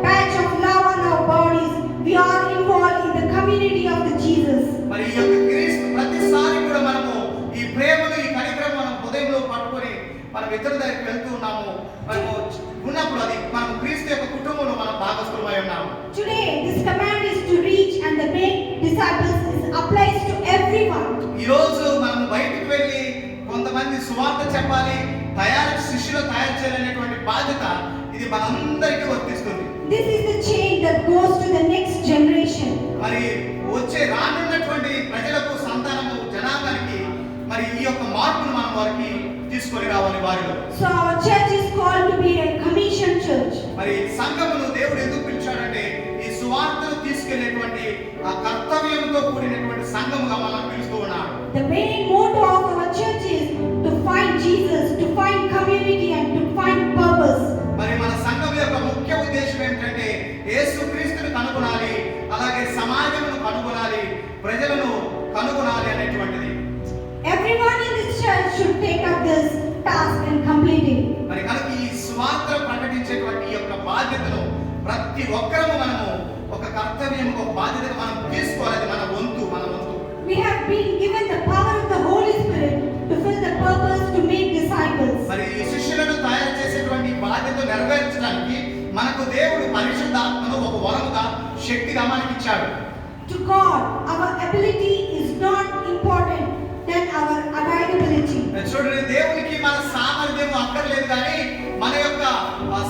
badge of love on our bodies, we are involved in the community of the Jesus. మరి ఈ యొక్క క్రీస్తు ప్రతిసారి కూడా మనము ఈ ప్రేమను, ఈ కనికరం మనం హృదయంలో పట్టుకొని మనం ఇతరుల దగ్గరికి వెళ్తూ ఉన్నాము. మనము ఉన్నప్పుడు అది మనం క్రీస్తు యొక్క కుటుంబంలో మనం భాగస్వామై ఉన్నాము. Today this command is to reach and the make disciples applies to everyone. ఈ రోజు మనం బయటికి వెళ్ళి కొంతమంది సువార్త చెప్పాలి, శిష్యులు తయారు చేయాలనేటువంటి బాధ్యత ఇది మనందరికీ వర్తిస్తుంది. This is the chain that goes to the next generation. మరి వచ్చే రానున్నటువంటి ప్రజలకు, సంతానము, జనాంగానికి మరి ఈ యొక్క మార్పును మనం వారికి తీసుకొని రావాలి వారిలో. So our church is called to be a commission church. మరి సంఘమును దేవుడు ఎందుకు పిలిచాడంటే ఈ సువార్తను తీసుకెళ్లేటువంటి ఆ కర్తవ్యంతో కూడినటువంటి సంఘముగా మనం పిలుస్తూ ఉన్నాడు. The main motto of our church is to find Jesus, to find community and to find purpose. మరి మన సంఘం యొక్క ముఖ్య ఉద్దేశం ఏంటంటే యేసుక్రీస్తును కనుగొనాలి, అలాగే సమాజమును కనుగొనాలి, ప్రజలను కనుగొనాలి అనేటువంటిది. Everyone in this church should take up this task and complete it. మరి కనుక ఈ సువార్త ప్రకటించేటువంటి ఈ యొక్క బాధ్యతను ప్రతి ఒక్కరము మనము ఒక కర్తవ్యం, ఒక బాధ్యతగా మనం తీసుకోవాలి. మన వంతు. We have been given the power of the Holy Spirit to fill the purpose to make disciples. మరి ఈ శిష్యులను తయారు చేసేటువంటి బాధ్యత నెరవేర్చడానికి మనకు దేవుడు పరిశుద్ధాత్మను ఒక వరముగా, శక్తిగా మనకి ఇచ్చాడు. To God, our ability is not important than our availability. చూడండి, దేవునికి మన సామర్థ్యం అక్కర్లేదు, కానీ మన యొక్క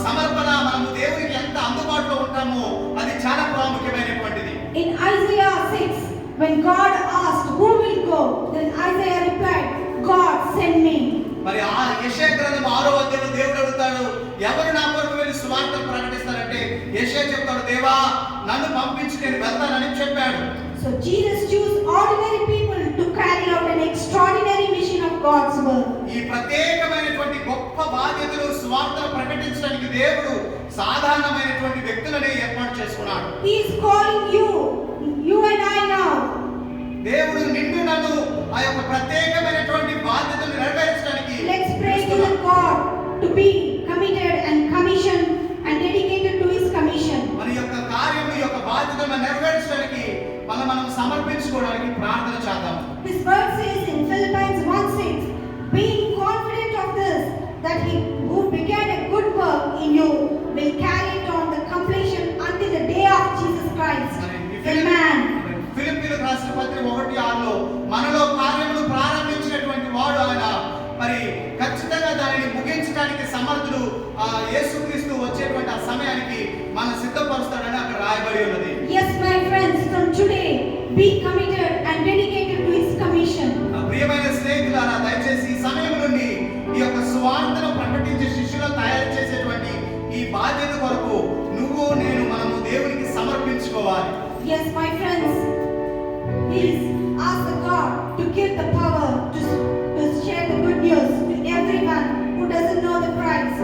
సమర్పణ, మనము దేవునికి ఎంత అందుబాటులో ఉంటామో అది చాలా ప్రాముఖ్యమైనటువంటిది. In Isaiah 6, when God asked who will go, then Isaiah replied, God send me. మరి ఆ యెషయా గ్రంథం 6వ అధ్యాయంలో దేవుడు అడుగుతాడు, ఎవరు నా కొరకు వెళ్ళి సువార్త ప్రకటిస్తారంటే యెషయా చెప్తాడు, దేవా నన్ను పంపించి నేను వెళ్తానని చెప్పాడు. So Jesus chose ordinary people to carry out an extraordinary mission of God's work. ఈ ప్రత్యేకమైనటువంటి గొప్ప బాధ్యతలు సువార్తను ప్రకటించడానికి దేవుడు సాధారణమైనటువంటి వ్యక్తులనే ఏర్పాటు చేసుకున్నాడు. He is calling you and I now. దేవుడు నిన్ను నన్ను ఆ యొక్క ప్రత్యేకమైనటువంటి బాధ్యతను నెరవేర్చడానికి. Let's pray to the God to be committed and commissioned and dedicated to His commission. మన యొక్క కార్యం, ఈ యొక్క బాధ్యతను నెరవేర్చడానికి మనం సమర్పించుకోవడానికి ప్రార్థన చేద్దాం. His word says in Philippians 1:6, being confident of this, that He who began a good work in you will carry it on the completion until the day of Jesus Christ. Amen. ఫిలిప్పీయులకు రాసిన పత్రిక 1:6లో మనలో కార్యమును ప్రారంభించినటువంటి వాడు ఆయన మరి ఖచ్చితంగా దానిని ముగించడానికి సమర్థుడు. యేసుక్రీస్తు వచ్చేటువంటి ఆ సమయానికి మనం సిద్ధపరుస్తాడని అక్కడ రాయబడి ఉన్నది. Yes, my friends, from today be committed and dedicated to His commission. ప్రియమైన స్నేహితులారా, దయచేసి ఈ సమయం నుండి ఈ యొక్క సువార్తను ప్రకటించే శిష్యులను తయారు చేసేటువంటి ఈ బాధ్యత కొరకు నువ్వు నేను మనము దేవునికి సమర్పించుకోవాలి. Yes, my friends, please ask the God to give the power to share the good news to everyone who doesn't know the Christ.